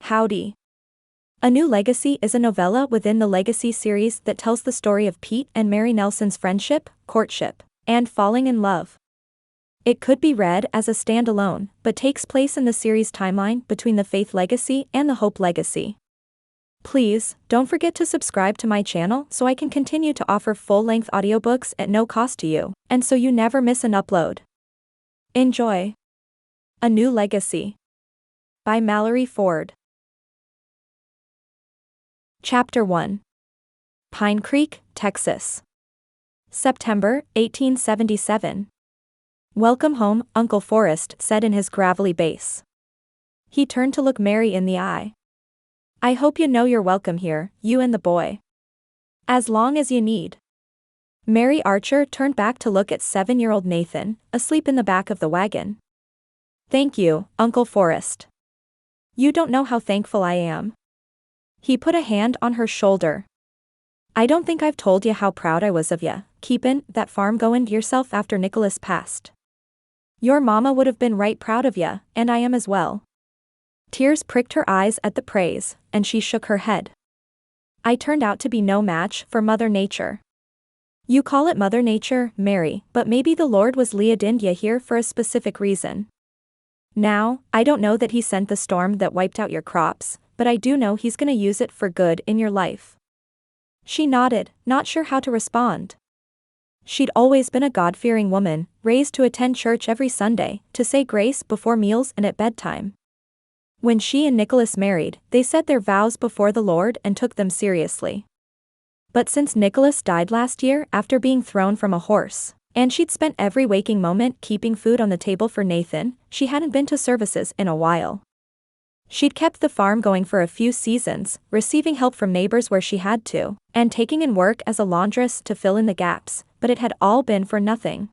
Howdy. A New Legacy is a novella within the Legacy series that tells the story of Pete and Mary Nelson's friendship, courtship, and falling in love. It could be read as a standalone, but takes place in the series timeline between the Faith Legacy and the Hope Legacy. Please, don't forget to subscribe to my channel so I can continue to offer full-length audiobooks at no cost to you, and so you never miss an upload. Enjoy. A New Legacy by Mallory Ford. Chapter 1. Pine Creek, Texas. September, 1877. "Welcome home," Uncle Forrest said in his gravelly bass. He turned to look Mary in the eye. "I hope you know you're welcome here, you and the boy. As long as you need." Mary Archer turned back to look at 7-year-old Nathan, asleep in the back of the wagon. "Thank you, Uncle Forrest. You don't know how thankful I am." He put a hand on her shoulder. "I don't think I've told you how proud I was of you, keepin' that farm goin' yourself after Nicholas passed. Your mama would have been right proud of you, and I am as well." Tears pricked her eyes at the praise, and she shook her head. "I turned out to be no match for Mother Nature." "You call it Mother Nature, Mary, but maybe the Lord was leading you here for a specific reason. Now, I don't know that he sent the storm that wiped out your crops, but I do know he's gonna use it for good in your life." She nodded, not sure how to respond. She'd always been a God-fearing woman, raised to attend church every Sunday, to say grace before meals and at bedtime. When she and Nicholas married, they said their vows before the Lord and took them seriously. But since Nicholas died last year after being thrown from a horse, and she'd spent every waking moment keeping food on the table for Nathan, she hadn't been to services in a while. She'd kept the farm going for a few seasons, receiving help from neighbors where she had to, and taking in work as a laundress to fill in the gaps, but it had all been for nothing.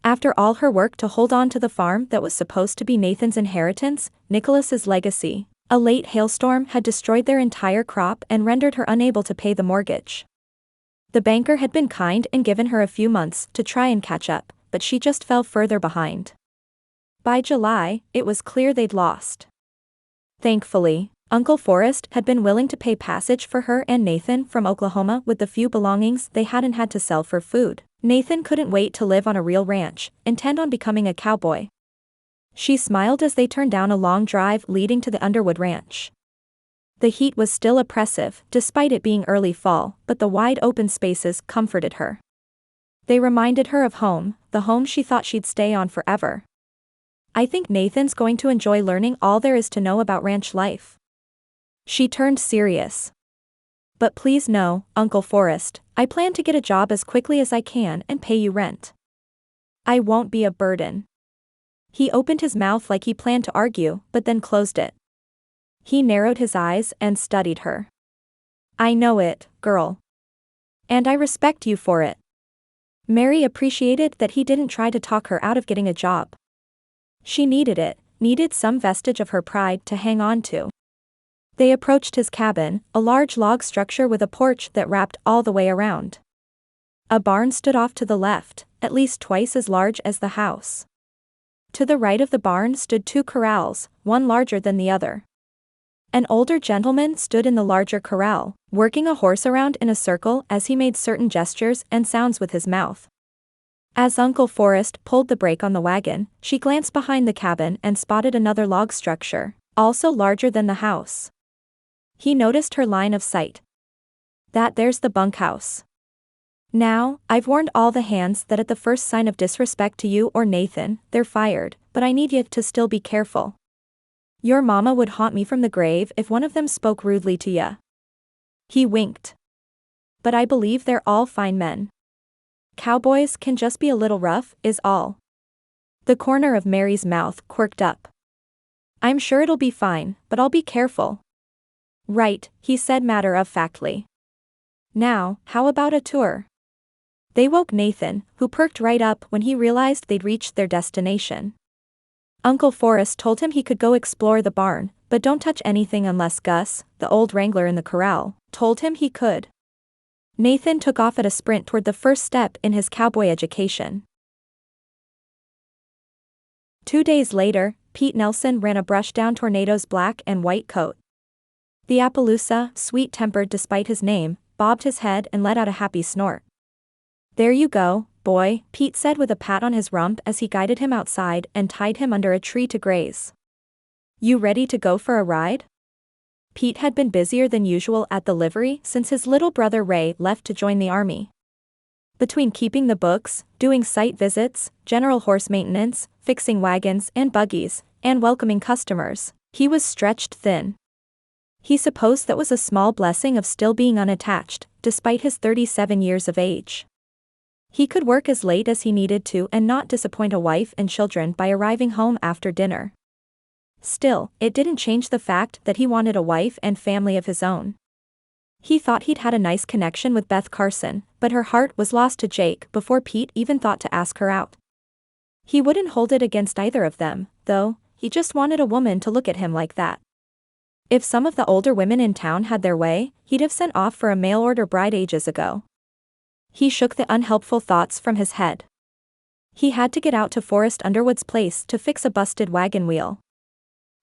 After all her work to hold on to the farm that was supposed to be Nathan's inheritance, Nicholas's legacy, a late hailstorm had destroyed their entire crop and rendered her unable to pay the mortgage. The banker had been kind and given her a few months to try and catch up, but she just fell further behind. By July, it was clear they'd lost. Thankfully, Uncle Forrest had been willing to pay passage for her and Nathan from Oklahoma with the few belongings they hadn't had to sell for food. Nathan couldn't wait to live on a real ranch, intent on becoming a cowboy. She smiled as they turned down a long drive leading to the Underwood Ranch. The heat was still oppressive, despite it being early fall, but the wide open spaces comforted her. They reminded her of home, the home she thought she'd stay on forever. "I think Nathan's going to enjoy learning all there is to know about ranch life." She turned serious. "But please know, Uncle Forrest, I plan to get a job as quickly as I can and pay you rent. I won't be a burden." He opened his mouth like he planned to argue, but then closed it. He narrowed his eyes and studied her. "I know it, girl. And I respect you for it." Mary appreciated that he didn't try to talk her out of getting a job. She needed it, needed some vestige of her pride to hang on to. They approached his cabin, a large log structure with a porch that wrapped all the way around. A barn stood off to the left, at least twice as large as the house. To the right of the barn stood 2 corrals, one larger than the other. An older gentleman stood in the larger corral, working a horse around in a circle as he made certain gestures and sounds with his mouth. As Uncle Forrest pulled the brake on the wagon, she glanced behind the cabin and spotted another log structure, also larger than the house. He noticed her line of sight. There's the bunkhouse. Now, I've warned all the hands that at the first sign of disrespect to you or Nathan, they're fired, but I need you to still be careful. Your mama would haunt me from the grave if one of them spoke rudely to ya." He winked. "But I believe they're all fine men. Cowboys can just be a little rough, is all." The corner of Mary's mouth quirked up. "I'm sure it'll be fine, but I'll be careful." "Right," he said matter-of-factly. "Now, how about a tour?" They woke Nathan, who perked right up when he realized they'd reached their destination. Uncle Forrest told him he could go explore the barn, but don't touch anything unless Gus, the old wrangler in the corral, told him he could. Nathan took off at a sprint toward the first step in his cowboy education. 2 days later, Pete Nelson ran a brush-down tornado's black and white coat, The Appaloosa, sweet-tempered despite his name, bobbed his head and let out a happy snort. "There you go, boy," Pete said with a pat on his rump as he guided him outside and tied him under a tree to graze. "You ready to go for a ride?" Pete had been busier than usual at the livery since his little brother Ray left to join the army. Between keeping the books, doing site visits, general horse maintenance, fixing wagons and buggies, and welcoming customers, he was stretched thin. He supposed that was a small blessing of still being unattached, despite his 37 years of age. He could work as late as he needed to and not disappoint a wife and children by arriving home after dinner. Still, it didn't change the fact that he wanted a wife and family of his own. He thought he'd had a nice connection with Beth Carson, but her heart was lost to Jake before Pete even thought to ask her out. He wouldn't hold it against either of them, though. He just wanted a woman to look at him like that. If some of the older women in town had their way, he'd have sent off for a mail-order bride ages ago. He shook the unhelpful thoughts from his head. He had to get out to Forrest Underwood's place to fix a busted wagon wheel.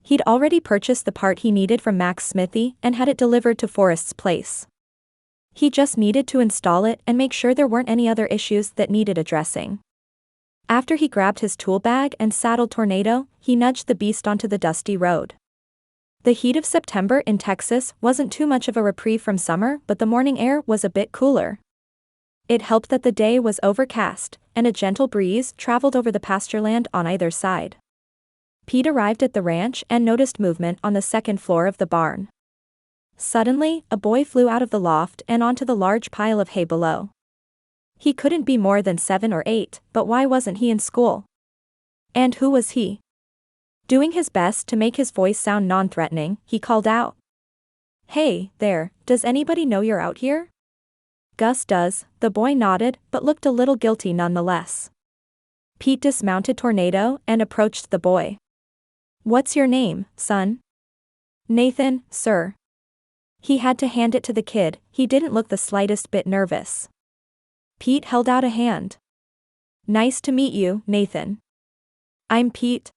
He'd already purchased the part he needed from Mac's smithy and had it delivered to Forrest's place. He just needed to install it and make sure there weren't any other issues that needed addressing. After he grabbed his tool bag and saddled Tornado, he nudged the beast onto the dusty road. The heat of September in Texas wasn't too much of a reprieve from summer, but the morning air was a bit cooler. It helped that the day was overcast, and a gentle breeze traveled over the pastureland on either side. Pete arrived at the ranch and noticed movement on the second floor of the barn. Suddenly, a boy flew out of the loft and onto the large pile of hay below. He couldn't be more than 7 or 8, but why wasn't he in school? And who was he? Doing his best to make his voice sound non-threatening, he called out. "Hey, there, does anybody know you're out here?" "Gus does," the boy nodded, but looked a little guilty nonetheless. Pete dismounted Tornado and approached the boy. "What's your name, son?" "Nathan, sir." He had to hand it to the kid, he didn't look the slightest bit nervous. Pete held out a hand. "Nice to meet you, Nathan." "I'm Pete."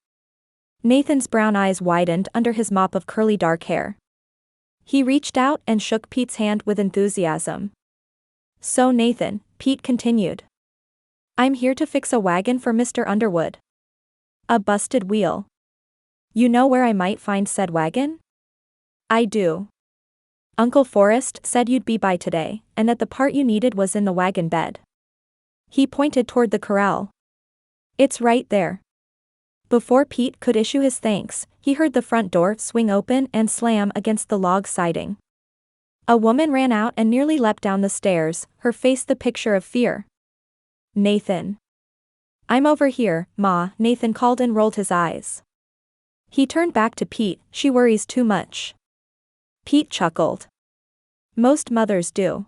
Nathan's brown eyes widened under his mop of curly dark hair. He reached out and shook Pete's hand with enthusiasm. "So Nathan," Pete continued. "I'm here to fix a wagon for Mr. Underwood." "A busted wheel. You know where I might find said wagon?" "I do. Uncle Forrest said you'd be by today, and that the part you needed was in the wagon bed." He pointed toward the corral. "It's right there." Before Pete could issue his thanks, he heard the front door swing open and slam against the log siding. A woman ran out and nearly leapt down the stairs, her face the picture of fear. "Nathan." "I'm over here, Ma," Nathan called and rolled his eyes. He turned back to Pete. "She worries too much." Pete chuckled. Most mothers do.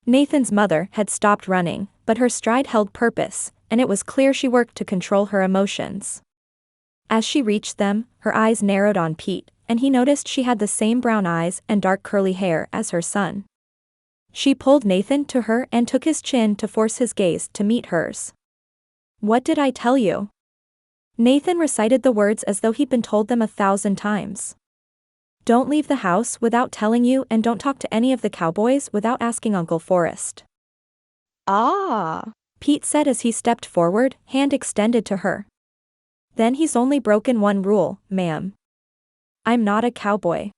Nathan's mother had stopped running, but her stride held purpose, and it was clear she worked to control her emotions. As she reached them, her eyes narrowed on Pete, and he noticed she had the same brown eyes and dark curly hair as her son. She pulled Nathan to her and took his chin to force his gaze to meet hers. "What did I tell you?" Nathan recited the words as though he'd been told them 1,000 times. "Don't leave the house without telling you, and don't talk to any of the cowboys without asking Uncle Forrest." "Ah," Pete said as he stepped forward, hand extended to her. "Then he's only broken one rule, ma'am. I'm not a cowboy."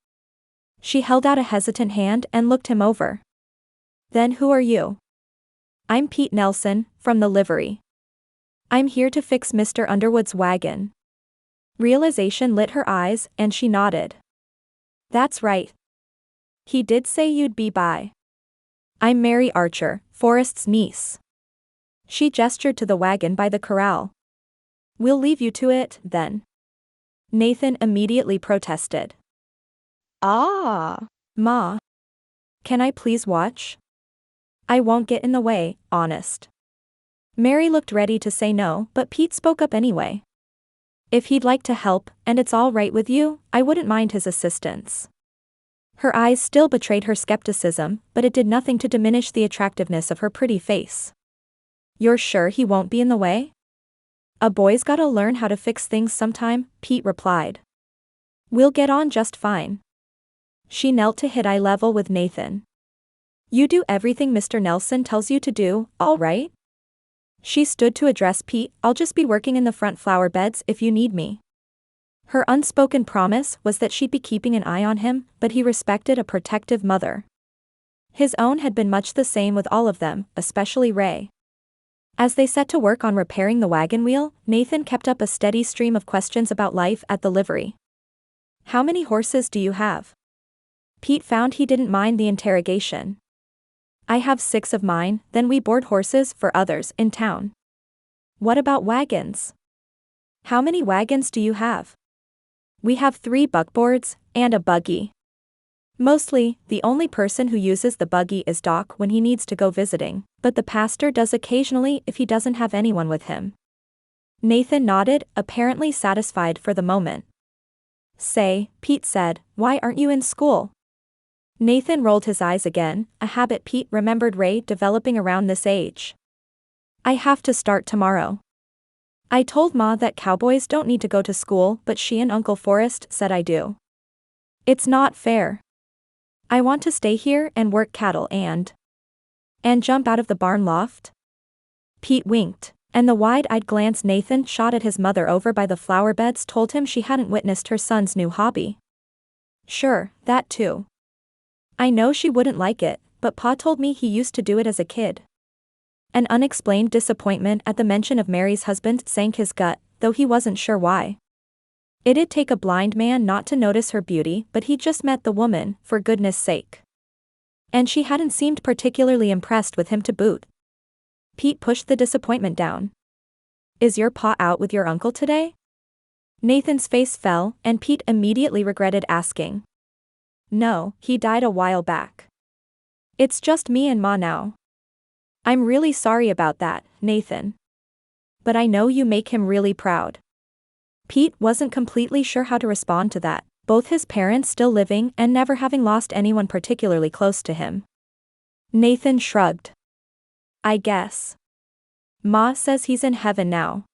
She held out a hesitant hand and looked him over. "Then who are you?" "I'm Pete Nelson, from the livery. I'm here to fix Mr. Underwood's wagon." Realization lit her eyes, and she nodded. "That's right. He did say you'd be by." "I'm Mary Archer, Forrest's niece." She gestured to the wagon by the corral. "We'll leave you to it, then." Nathan immediately protested. "Ah, Ma. Can I please watch? I won't get in the way, honest." Mary looked ready to say no, but Pete spoke up anyway. "If he'd like to help, and it's all right with you, I wouldn't mind his assistance." Her eyes still betrayed her skepticism, but it did nothing to diminish the attractiveness of her pretty face. "You're sure he won't be in the way?" "A boy's gotta learn how to fix things sometime," Pete replied. "We'll get on just fine." She knelt to hit eye level with Nathan. You do everything Mr. Nelson tells you to do, all right? She stood to address Pete. I'll just be working in the front flower beds if you need me. Her unspoken promise was that she'd be keeping an eye on him, but he respected a protective mother. His own had been much the same with all of them, especially Ray. As they set to work on repairing the wagon wheel, Nathan kept up a steady stream of questions about life at the livery. How many horses do you have? Pete found he didn't mind the interrogation. I have 6 of mine, then we board horses for others in town. What about wagons? How many wagons do you have? We have 3 buckboards, and a buggy. Mostly, the only person who uses the buggy is Doc when he needs to go visiting, but the pastor does occasionally if he doesn't have anyone with him. Nathan nodded, apparently satisfied for the moment. Say, Pete said, why aren't you in school? Nathan rolled his eyes again, a habit Pete remembered Ray developing around this age. I have to start tomorrow. I told Ma that cowboys don't need to go to school, but she and Uncle Forrest said I do. It's not fair. I want to stay here and work cattle and jump out of the barn loft? Pete winked, and the wide-eyed glance Nathan shot at his mother over by the flower beds told him she hadn't witnessed her son's new hobby. Sure, that too. I know she wouldn't like it, but Pa told me he used to do it as a kid. An unexplained disappointment at the mention of Mary's husband sank his gut, though he wasn't sure why. It'd take a blind man not to notice her beauty, but he'd just met the woman, for goodness sake. And she hadn't seemed particularly impressed with him to boot. Pete pushed the disappointment down. Is your pa out with your uncle today? Nathan's face fell, and Pete immediately regretted asking. No, he died a while back. It's just me and Ma now. I'm really sorry about that, Nathan. But I know you make him really proud. Pete wasn't completely sure how to respond to that, both his parents still living and never having lost anyone particularly close to him. Nathan shrugged. I guess. Ma says he's in heaven now.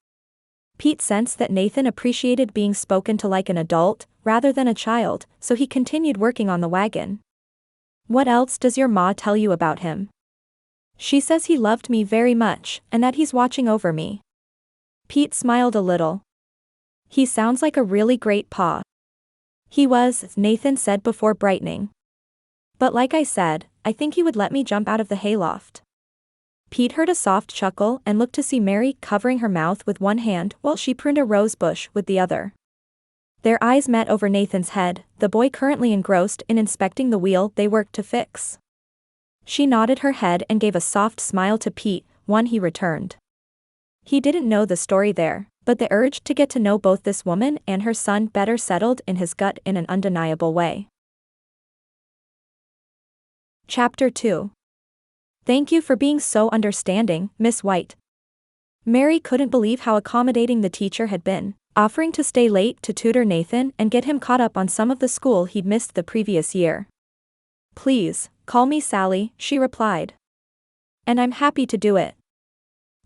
Pete sensed that Nathan appreciated being spoken to like an adult, rather than a child, so he continued working on the wagon. What else does your ma tell you about him? She says he loved me very much, and that he's watching over me. Pete smiled a little. He sounds like a really great pa. He was, Nathan said before brightening. But like I said, I think he would let me jump out of the hayloft. Pete heard a soft chuckle and looked to see Mary covering her mouth with one hand while she pruned a rose bush with the other. Their eyes met over Nathan's head, the boy currently engrossed in inspecting the wheel they worked to fix. She nodded her head and gave a soft smile to Pete, one he returned. He didn't know the story there, but the urge to get to know both this woman and her son better settled in his gut in an undeniable way. Chapter 2. Thank you for being so understanding, Miss White. Mary couldn't believe how accommodating the teacher had been, offering to stay late to tutor Nathan and get him caught up on some of the school he'd missed the previous year. Please, call me Sally, she replied. And I'm happy to do it.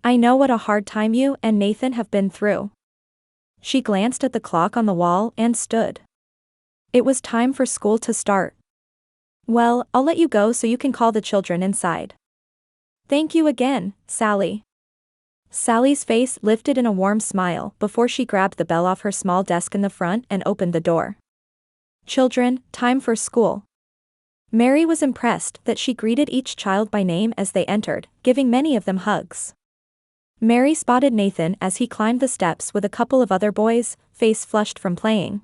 I know what a hard time you and Nathan have been through. She glanced at the clock on the wall and stood. It was time for school to start. Well, I'll let you go so you can call the children inside. Thank you again, Sally. Sally's face lifted in a warm smile before she grabbed the bell off her small desk in the front and opened the door. Children, time for school. Mary was impressed that she greeted each child by name as they entered, giving many of them hugs. Mary spotted Nathan as he climbed the steps with a couple of other boys, face flushed from playing.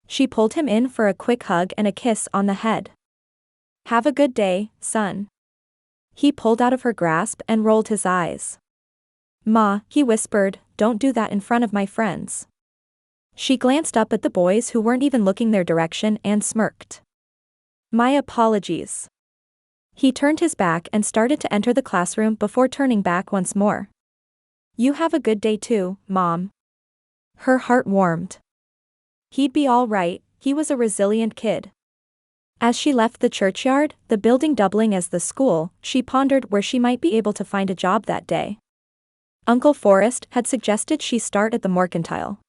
She pulled him in for a quick hug and a kiss on the head. Have a good day, son. He pulled out of her grasp and rolled his eyes. Ma, he whispered, don't do that in front of my friends. She glanced up at the boys who weren't even looking their direction and smirked. My apologies. He turned his back and started to enter the classroom before turning back once more. You have a good day too, Mom. Her heart warmed. He'd be all right, he was a resilient kid. As she left the churchyard, the building doubling as the school, she pondered where she might be able to find a job that day. Uncle Forrest had suggested she start at the mercantile.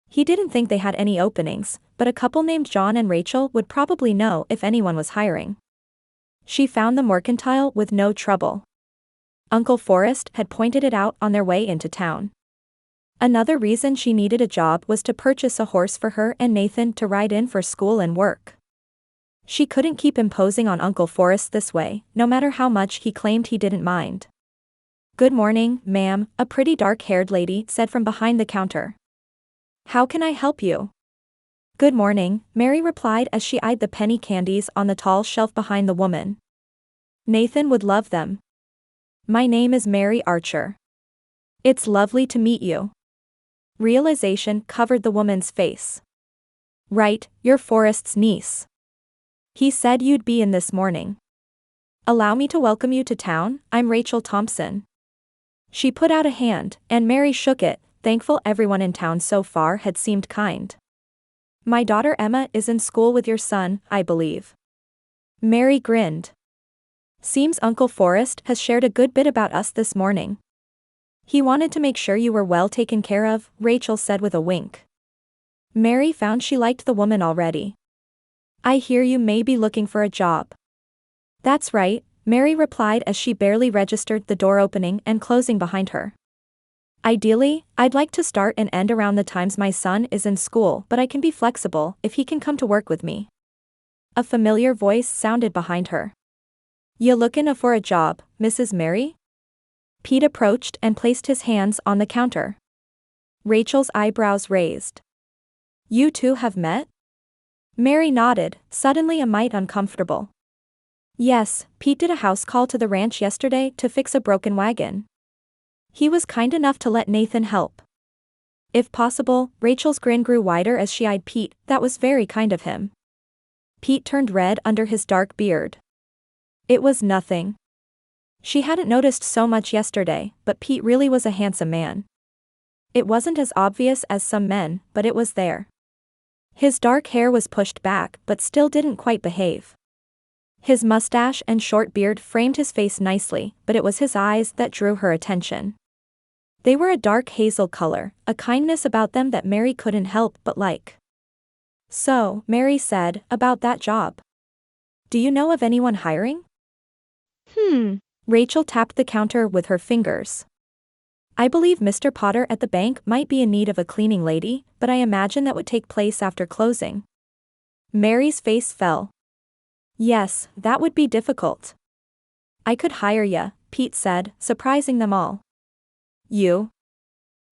He didn't think they had any openings, but a couple named John and Rachel would probably know if anyone was hiring. She found the mercantile with no trouble. Uncle Forrest had pointed it out on their way into town. Another reason she needed a job was to purchase a horse for her and Nathan to ride in for school and work. She couldn't keep imposing on Uncle Forrest this way, no matter how much he claimed he didn't mind. "Good morning, ma'am," a pretty dark-haired lady said from behind the counter. "How can I help you?" "Good morning," Mary replied as she eyed the penny candies on the tall shelf behind the woman. "Nathan would love them." "My name is Mary Archer." "It's lovely to meet you." Realization covered the woman's face. "Right, you're Forrest's niece. He said you'd be in this morning. Allow me to welcome you to town, I'm Rachel Thompson." She put out a hand, and Mary shook it, thankful everyone in town so far had seemed kind. "My daughter Emma is in school with your son, I believe." Mary grinned. "Seems Uncle Forrest has shared a good bit about us this morning. He wanted to make sure you were well taken care of," Rachel said with a wink. Mary found she liked the woman already. "I hear you may be looking for a job." "That's right," Mary replied as she barely registered the door opening and closing behind her. "Ideally, I'd like to start and end around the times my son is in school, but I can be flexible if he can come to work with me." A familiar voice sounded behind her. "You lookin' for a job, Mrs. Mary?" Pete approached and placed his hands on the counter. Rachel's eyebrows raised. "You two have met?" Mary nodded, suddenly a mite uncomfortable. "Yes, Pete did a house call to the ranch yesterday to fix a broken wagon. He was kind enough to let Nathan help." If possible, Rachel's grin grew wider as she eyed Pete. "That was very kind of him." Pete turned red under his dark beard. "It was nothing." She hadn't noticed so much yesterday, but Pete really was a handsome man. It wasn't as obvious as some men, but it was there. His dark hair was pushed back but still didn't quite behave. His mustache and short beard framed his face nicely, but it was his eyes that drew her attention. They were a dark hazel color, a kindness about them that Mary couldn't help but like. "So," Mary said, "about that job. Do you know of anyone hiring?" Rachel tapped the counter with her fingers. "I believe Mr. Potter at the bank might be in need of a cleaning lady, but I imagine that would take place after closing." Mary's face fell. "Yes, that would be difficult." "I could hire ya," Pete said, surprising them all. "You?"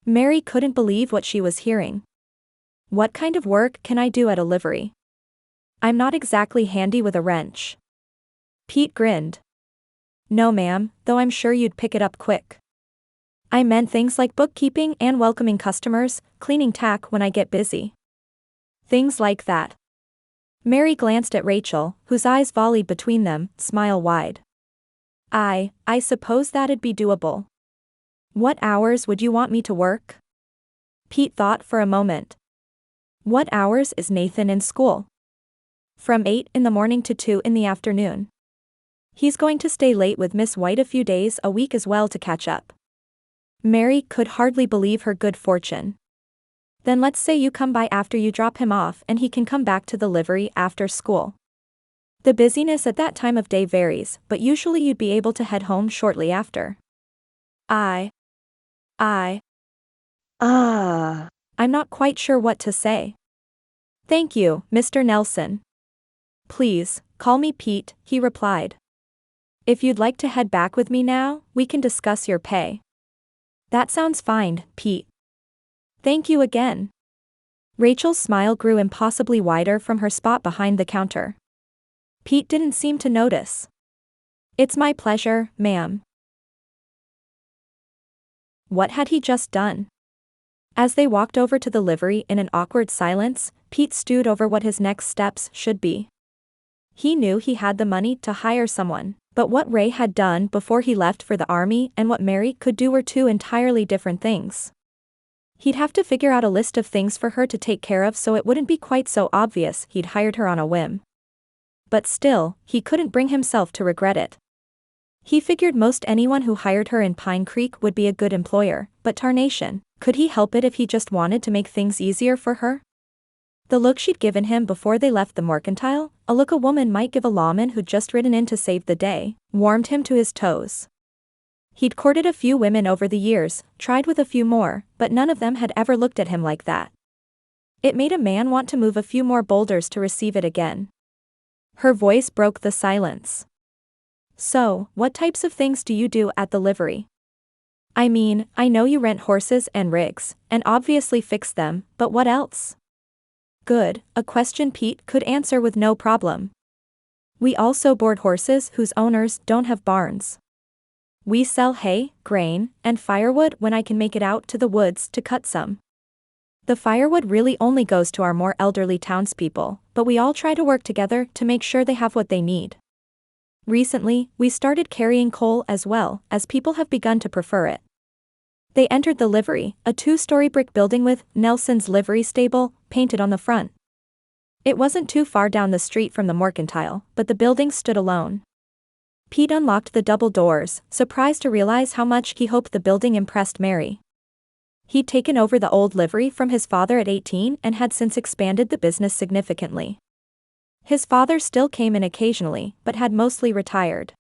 Mary couldn't believe what she was hearing. "What kind of work can I do at a livery? I'm not exactly handy with a wrench." Pete grinned. "No ma'am, though I'm sure you'd pick it up quick. I meant things like bookkeeping and welcoming customers, cleaning tack when I get busy. Things like that." Mary glanced at Rachel, whose eyes volleyed between them, smile wide. I suppose that'd be doable. What hours would you want me to work?" Pete thought for a moment. "What hours is Nathan in school?" "From 8 in the morning to 2 in the afternoon. He's going to stay late with Miss White a few days a week as well to catch up." Mary could hardly believe her good fortune. "Then let's say you come by after you drop him off and he can come back to the livery after school. The busyness at that time of day varies, but usually you'd be able to head home shortly after." I'm not quite sure what to say." "Thank you, Mr. Nelson." "Please, call me Pete," he replied. "If you'd like to head back with me now, we can discuss your pay." "That sounds fine, Pete. Thank you again." Rachel's smile grew impossibly wider from her spot behind the counter. Pete didn't seem to notice. "It's my pleasure, ma'am." What had he just done? As they walked over to the livery in an awkward silence, Pete stewed over what his next steps should be. He knew he had the money to hire someone, but what Ray had done before he left for the army and what Mary could do were two entirely different things. He'd have to figure out a list of things for her to take care of so it wouldn't be quite so obvious he'd hired her on a whim. But still, he couldn't bring himself to regret it. He figured most anyone who hired her in Pine Creek would be a good employer, but tarnation, Could he help it if he just wanted to make things easier for her? The look she'd given him before they left the mercantile, a look a woman might give a lawman who'd just ridden in to save the day, warmed him to his toes. He'd courted a few women over the years, tried with a few more, but none of them had ever looked at him like that. It made a man want to move a few more boulders to receive it again. Her voice broke the silence. So, what types of things do you do at the livery? I mean, I know you rent horses and rigs, and obviously fix them, but what else? Good, a question Pete could answer with no problem. We also board horses whose owners don't have barns. We sell hay, grain, and firewood when I can make it out to the woods to cut some. The firewood really only goes to our more elderly townspeople, but we all try to work together to make sure they have what they need. Recently, we started carrying coal as well, as people have begun to prefer it. They entered the livery, a 2-story brick building with Nelson's livery stable painted on the front. It wasn't too far down the street from the mercantile, but the building stood alone. Pete unlocked the double doors, surprised to realize how much he hoped the building impressed Mary. He'd taken over the old livery from his father at 18 and had since expanded the business significantly. His father still came in occasionally, but had mostly retired.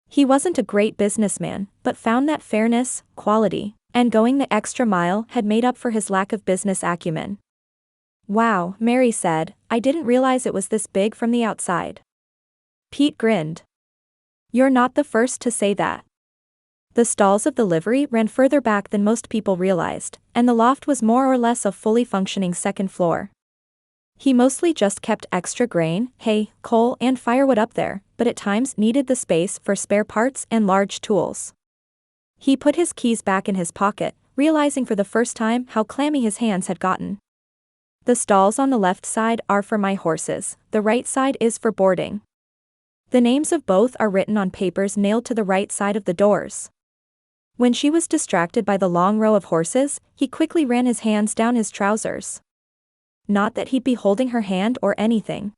He wasn't a great businessman, but found that fairness, quality, and going the extra mile had made up for his lack of business acumen. Wow, Mary said, I didn't realize it was this big from the outside. Pete grinned. You're not the first to say that. The stalls of the livery ran further back than most people realized, and the loft was more or less a fully functioning second floor. He mostly just kept extra grain, hay, coal, and firewood up there, but at times needed the space for spare parts and large tools. He put his keys back in his pocket, realizing for the first time how clammy his hands had gotten. The stalls on the left side are for my horses, the right side is for boarding. The names of both are written on papers nailed to the right side of the doors. When she was distracted by the long row of horses, he quickly ran his hands down his trousers. Not that he'd be holding her hand or anything.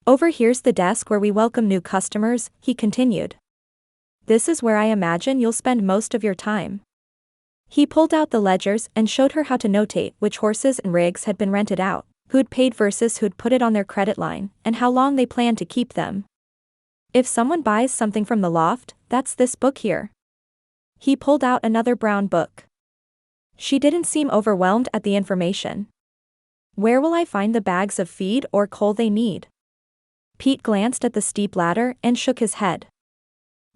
Over here's the desk where we welcome new customers, he continued. This is where I imagine you'll spend most of your time. He pulled out the ledgers and showed her how to notate which horses and rigs had been rented out, who'd paid versus who'd put it on their credit line, and how long they planned to keep them. If someone buys something from the loft, that's this book here. He pulled out another brown book. She didn't seem overwhelmed at the information. Where will I find the bags of feed or coal they need? Pete glanced at the steep ladder and shook his head.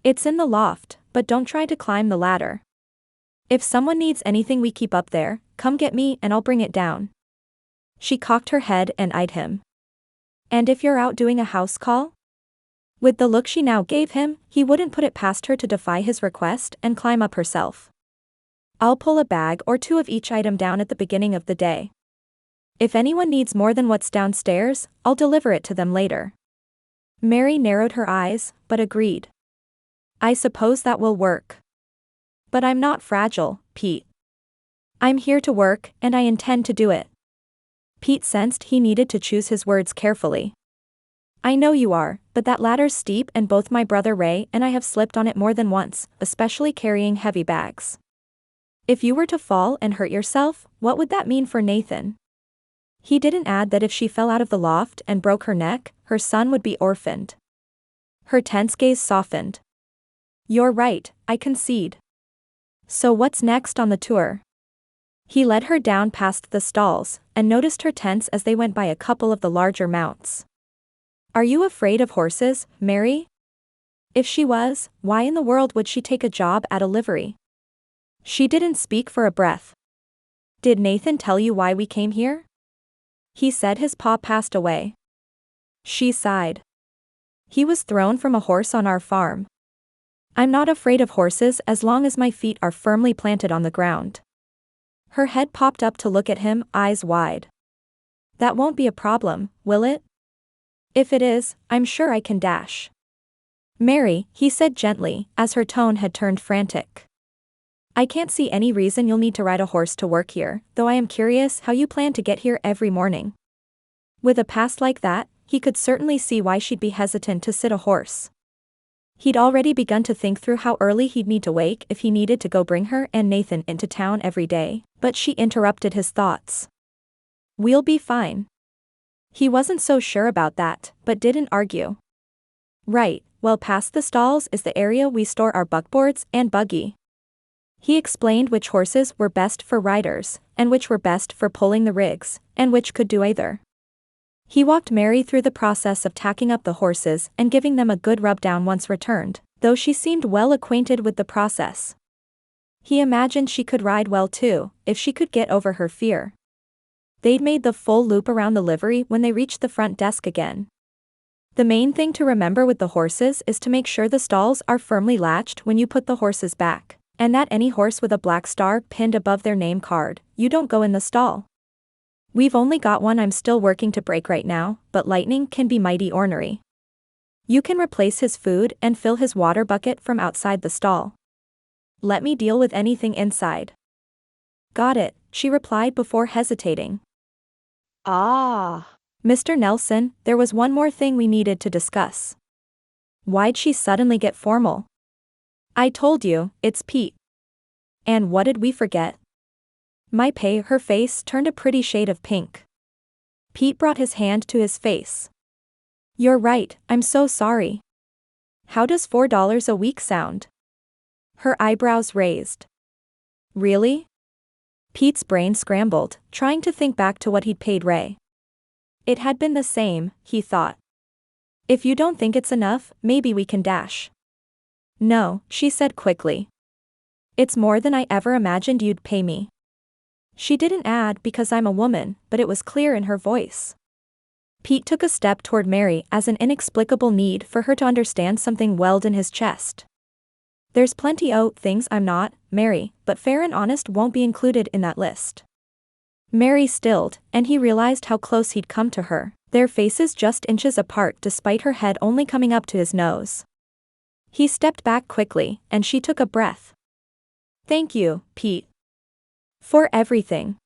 It's in the loft, but don't try to climb the ladder. If someone needs anything we keep up there, come get me and I'll bring it down. She cocked her head and eyed him. And if you're out doing a house call? With the look she now gave him, he wouldn't put it past her to defy his request and climb up herself. I'll pull a bag or two of each item down at the beginning of the day. If anyone needs more than what's downstairs, I'll deliver it to them later. Mary narrowed her eyes, but agreed. I suppose that will work. But I'm not fragile, Pete. I'm here to work, and I intend to do it. Pete sensed he needed to choose his words carefully. I know you are, but that ladder's steep and both my brother Ray and I have slipped on it more than once, especially carrying heavy bags. If you were to fall and hurt yourself, what would that mean for Nathan? He didn't add that if she fell out of the loft and broke her neck, her son would be orphaned. Her tense gaze softened. You're right, I concede. So what's next on the tour? He led her down past the stalls, and noticed her tense as they went by a couple of the larger mounts. Are you afraid of horses, Mary? If she was, why in the world would she take a job at a livery? She didn't speak for a breath. Did Nathan tell you why we came here? He said his pa passed away. She sighed. He was thrown from a horse on our farm. I'm not afraid of horses as long as my feet are firmly planted on the ground. Her head popped up to look at him, eyes wide. That won't be a problem, will it? If it is, I'm sure I can dash. Mary, he said gently, as her tone had turned frantic. I can't see any reason you'll need to ride a horse to work here, though I am curious how you plan to get here every morning. With a past like that, he could certainly see why she'd be hesitant to sit a horse. He'd already begun to think through how early he'd need to wake if he needed to go bring her and Nathan into town every day, but she interrupted his thoughts. "We'll be fine." He wasn't so sure about that, but didn't argue. "Right, well past the stalls is the area we store our buckboards and buggy." He explained which horses were best for riders, and which were best for pulling the rigs, and which could do either. He walked Mary through the process of tacking up the horses and giving them a good rub-down once returned, though she seemed well acquainted with the process. He imagined she could ride well too, if she could get over her fear. They'd made the full loop around the livery when they reached the front desk again. The main thing to remember with the horses is to make sure the stalls are firmly latched when you put the horses back, and that any horse with a black star pinned above their name card, you don't go in the stall. "We've only got one I'm still working to break right now, but Lightning can be mighty ornery. You can replace his food and fill his water bucket from outside the stall. Let me deal with anything inside." "Got it," she replied before hesitating. "Mr. Nelson, there was one more thing we needed to discuss." Why'd she suddenly get formal? "I told you, it's Pete." "And what did we forget?" "My pay." Her face turned a pretty shade of pink. Pete brought his hand to his face. "You're right, I'm so sorry. How does $4 a week sound?" Her eyebrows raised. "Really?" Pete's brain scrambled, trying to think back to what he'd paid Ray. It had been the same, he thought. "If you don't think it's enough, maybe we can dash." "No," she said quickly. "It's more than I ever imagined you'd pay me." She didn't add because I'm a woman, but it was clear in her voice. Pete took a step toward Mary as an inexplicable need for her to understand something welled in his chest. "There's plenty o' things I'm not, Mary, but fair and honest won't be included in that list." Mary stilled, and he realized how close he'd come to her, their faces just inches apart despite her head only coming up to his nose. He stepped back quickly, and she took a breath. "Thank you, Pete. For everything."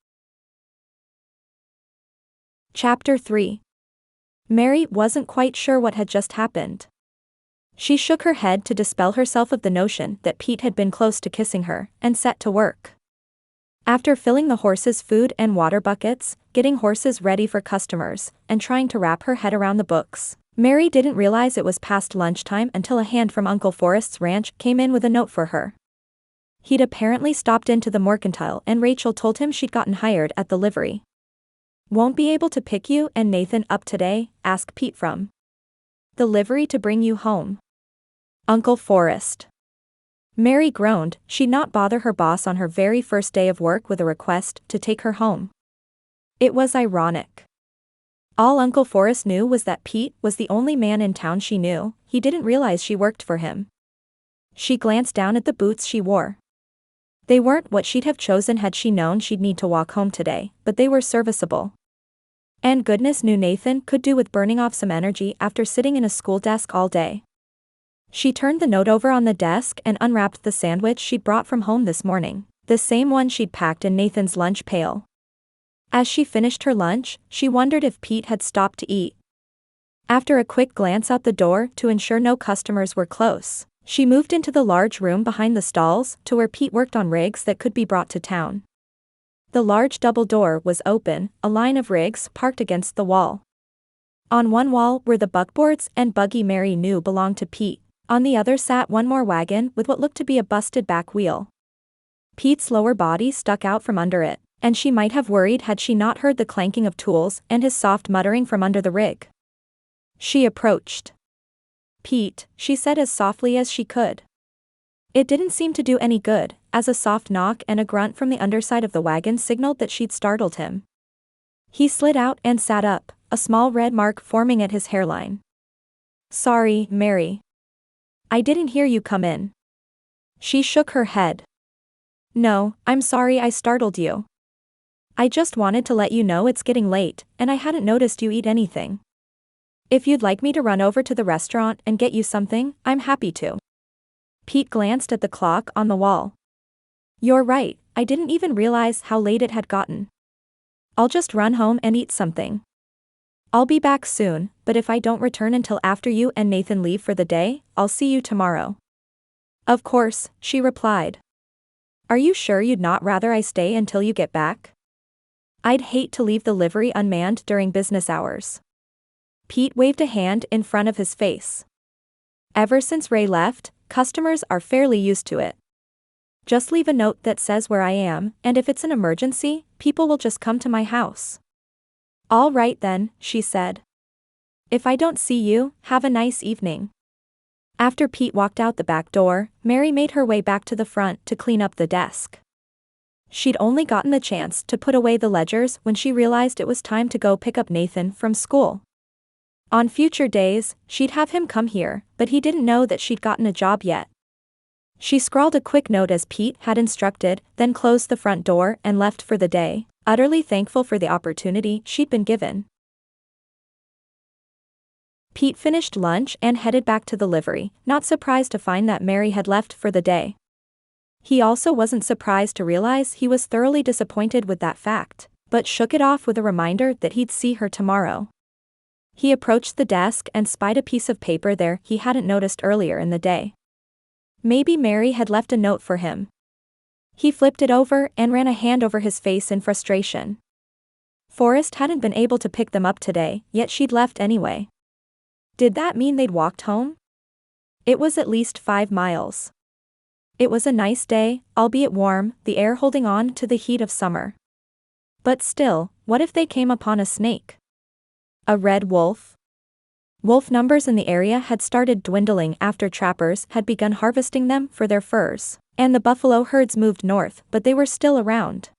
Chapter 3. Mary wasn't quite sure what had just happened. She shook her head to dispel herself of the notion that Pete had been close to kissing her, and set to work. After filling the horses' food and water buckets, getting horses ready for customers, and trying to wrap her head around the books, Mary didn't realize it was past lunchtime until a hand from Uncle Forrest's ranch came in with a note for her. He'd apparently stopped into the mercantile and Rachel told him she'd gotten hired at the livery. "Won't be able to pick you and Nathan up today?" asked Pete from the livery to bring you home. Uncle Forrest. Mary groaned. She'd not bother her boss on her very first day of work with a request to take her home. It was ironic. All Uncle Forrest knew was that Pete was the only man in town she knew. He didn't realize she worked for him. She glanced down at the boots she wore. They weren't what she'd have chosen had she known she'd need to walk home today, but they were serviceable. And goodness knew Nathan could do with burning off some energy after sitting in a school desk all day. She turned the note over on the desk and unwrapped the sandwich she'd brought from home this morning, the same one she'd packed in Nathan's lunch pail. As she finished her lunch, she wondered if Pete had stopped to eat. After a quick glance out the door to ensure no customers were close, she moved into the large room behind the stalls to where Pete worked on rigs that could be brought to town. The large double door was open, a line of rigs parked against the wall. On one wall were the buckboards and buggy Mary knew belonged to Pete. On the other sat one more wagon with what looked to be a busted back wheel. Pete's lower body stuck out from under it, and she might have worried had she not heard the clanking of tools and his soft muttering from under the rig. She approached. "Pete," she said as softly as she could. It didn't seem to do any good, as a soft knock and a grunt from the underside of the wagon signaled that she'd startled him. He slid out and sat up, a small red mark forming at his hairline. "Sorry, Mary. I didn't hear you come in." She shook her head. "No, I'm sorry I startled you. I just wanted to let you know it's getting late, and I hadn't noticed you eat anything. If you'd like me to run over to the restaurant and get you something, I'm happy to." Pete glanced at the clock on the wall. "You're right, I didn't even realize how late it had gotten. I'll just run home and eat something." I'll be back soon, but if I don't return until after you and Nathan leave for the day, I'll see you tomorrow. Of course, she replied. Are you sure you'd not rather I stay until you get back? I'd hate to leave the livery unmanned during business hours. Pete waved a hand in front of his face. Ever since Ray left, customers are fairly used to it. Just leave a note that says where I am, and if it's an emergency, people will just come to my house. All right then, she said. If I don't see you, have a nice evening. After Pete walked out the back door, Mary made her way back to the front to clean up the desk. She'd only gotten the chance to put away the ledgers when she realized it was time to go pick up Nathan from school. On future days, she'd have him come here, but he didn't know that she'd gotten a job yet. She scrawled a quick note as Pete had instructed, then closed the front door and left for the day, utterly thankful for the opportunity she'd been given. Pete finished lunch and headed back to the livery, not surprised to find that Mary had left for the day. He also wasn't surprised to realize he was thoroughly disappointed with that fact, but shook it off with a reminder that he'd see her tomorrow. He approached the desk and spied a piece of paper there he hadn't noticed earlier in the day. Maybe Mary had left a note for him. He flipped it over and ran a hand over his face in frustration. Forrest hadn't been able to pick them up today, yet she'd left anyway. Did that mean they'd walked home? It was at least 5 miles. It was a nice day, albeit warm, the air holding on to the heat of summer. But still, what if they came upon a snake? A red wolf? Wolf numbers in the area had started dwindling after trappers had begun harvesting them for their furs, and the buffalo herds moved north, but they were still around.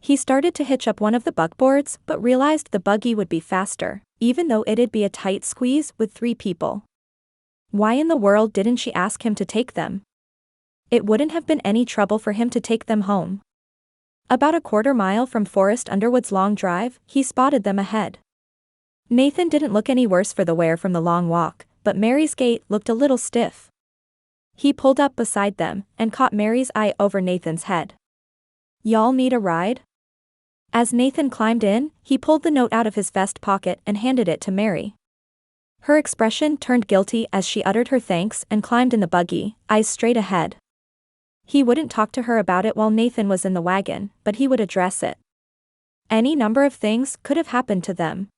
He started to hitch up one of the buckboards but realized the buggy would be faster, even though it'd be a tight squeeze with 3 people. Why in the world didn't she ask him to take them? It wouldn't have been any trouble for him to take them home. About a quarter mile from Forrest Underwood's long drive, he spotted them ahead. Nathan didn't look any worse for the wear from the long walk, but Mary's gait looked a little stiff. He pulled up beside them and caught Mary's eye over Nathan's head. Y'all need a ride? As Nathan climbed in, he pulled the note out of his vest pocket and handed it to Mary. Her expression turned guilty as she uttered her thanks and climbed in the buggy, eyes straight ahead. He wouldn't talk to her about it while Nathan was in the wagon, but he would address it. Any number of things could have happened to them.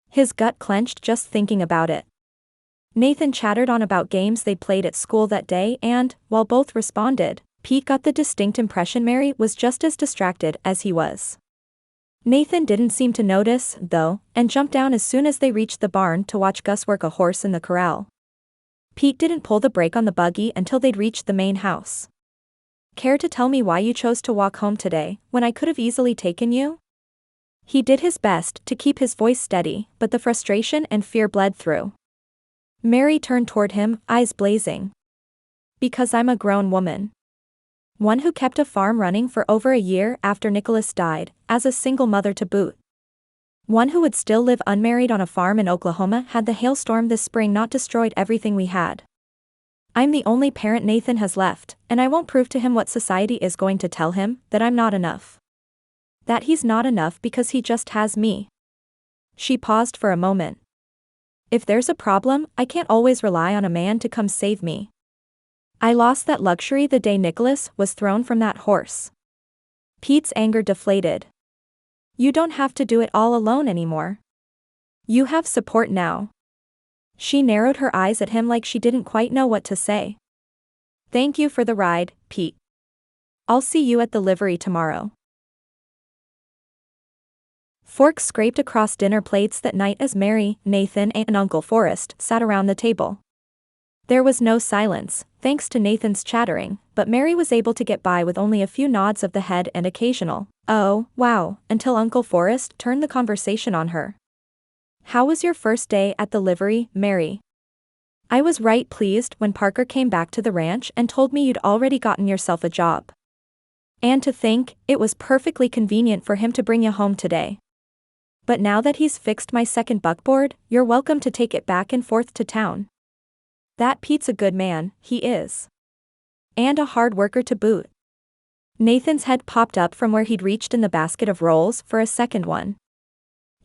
His gut clenched just thinking about it. Nathan chattered on about games they'd played at school that day and, while both responded, Pete got the distinct impression Mary was just as distracted as he was. Nathan didn't seem to notice, though, and jumped down as soon as they reached the barn to watch Gus work a horse in the corral. Pete didn't pull the brake on the buggy until they'd reached the main house. Care to tell me why you chose to walk home today, when I could have easily taken you? He did his best to keep his voice steady, but the frustration and fear bled through. Mary turned toward him, eyes blazing. Because I'm a grown woman. One who kept a farm running for over a year after Nicholas died, as a single mother to boot. One who would still live unmarried on a farm in Oklahoma had the hailstorm this spring not destroyed everything we had. I'm the only parent Nathan has left, and I won't prove to him what society is going to tell him, that I'm not enough. That he's not enough because he just has me. She paused for a moment. If there's a problem, I can't always rely on a man to come save me. I lost that luxury the day Nicholas was thrown from that horse. Pete's anger deflated. You don't have to do it all alone anymore. You have support now. She narrowed her eyes at him like she didn't quite know what to say. Thank you for the ride, Pete. I'll see you at the livery tomorrow. Forks scraped across dinner plates that night as Mary, Nathan, and Uncle Forrest sat around the table. There was no silence, thanks to Nathan's chattering, but Mary was able to get by with only a few nods of the head and occasional, "Oh, wow," until Uncle Forrest turned the conversation on her. How was your first day at the livery, Mary? I was right pleased when Parker came back to the ranch and told me you'd already gotten yourself a job. And to think, it was perfectly convenient for him to bring you home today. But now that he's fixed my second buckboard, you're welcome to take it back and forth to town. That Pete's a good man, he is. And a hard worker to boot. Nathan's head popped up from where he'd reached in the basket of rolls for a second one.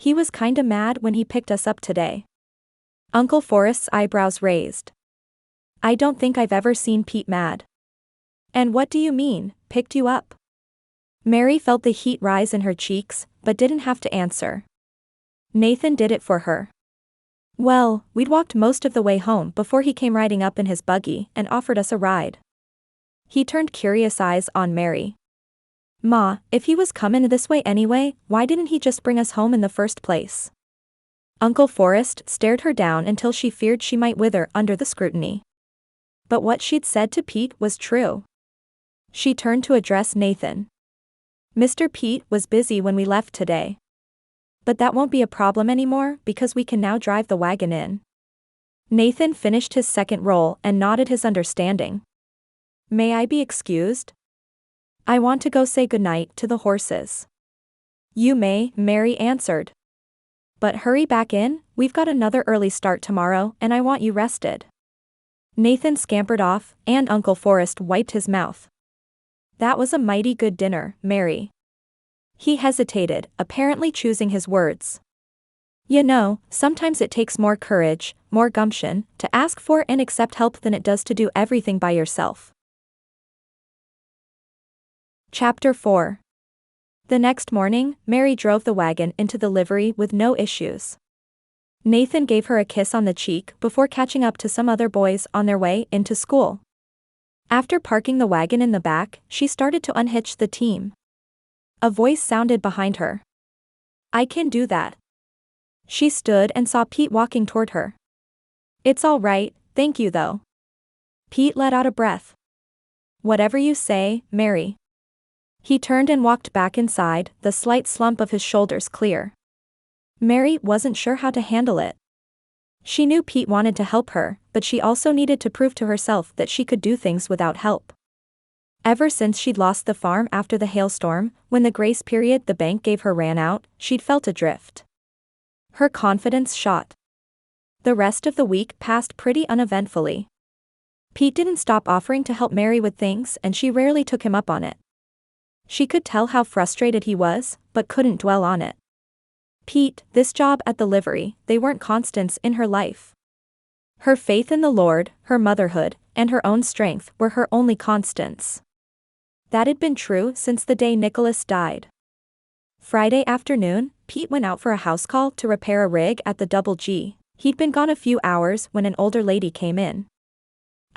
He was kinda mad when he picked us up today. Uncle Forrest's eyebrows raised. I don't think I've ever seen Pete mad. And what do you mean, picked you up? Mary felt the heat rise in her cheeks, but didn't have to answer. Nathan did it for her. Well, we'd walked most of the way home before he came riding up in his buggy and offered us a ride. He turned curious eyes on Mary. Ma, if he was comin' this way anyway, why didn't he just bring us home in the first place? Uncle Forrest stared her down until she feared she might wither under the scrutiny. But what she'd said to Pete was true. She turned to address Nathan. Mr. Pete was busy when we left today. But that won't be a problem anymore because we can now drive the wagon in. Nathan finished his second roll and nodded his understanding. May I be excused? I want to go say goodnight to the horses. You may, Mary answered. But hurry back in, we've got another early start tomorrow and I want you rested. Nathan scampered off, and Uncle Forrest wiped his mouth. That was a mighty good dinner, Mary. He hesitated, apparently choosing his words. You know, sometimes it takes more courage, more gumption, to ask for and accept help than it does to do everything by yourself. Chapter 4. The next morning, Mary drove the wagon into the livery with no issues. Nathan gave her a kiss on the cheek before catching up to some other boys on their way into school. After parking the wagon in the back, she started to unhitch the team. A voice sounded behind her. I can do that. She stood and saw Pete walking toward her. It's all right, thank you though. Pete let out a breath. Whatever you say, Mary. He turned and walked back inside, the slight slump of his shoulders clear. Mary wasn't sure how to handle it. She knew Pete wanted to help her, but she also needed to prove to herself that she could do things without help. Ever since she'd lost the farm after the hailstorm, when the grace period the bank gave her ran out, she'd felt adrift. Her confidence shot. The rest of the week passed pretty uneventfully. Pete didn't stop offering to help Mary with things and she rarely took him up on it. She could tell how frustrated he was, but couldn't dwell on it. Pete, this job at the livery, they weren't constants in her life. Her faith in the Lord, her motherhood, and her own strength were her only constants. That had been true since the day Nicholas died. Friday afternoon, Pete went out for a house call to repair a rig at the Double G. He'd been gone a few hours when an older lady came in.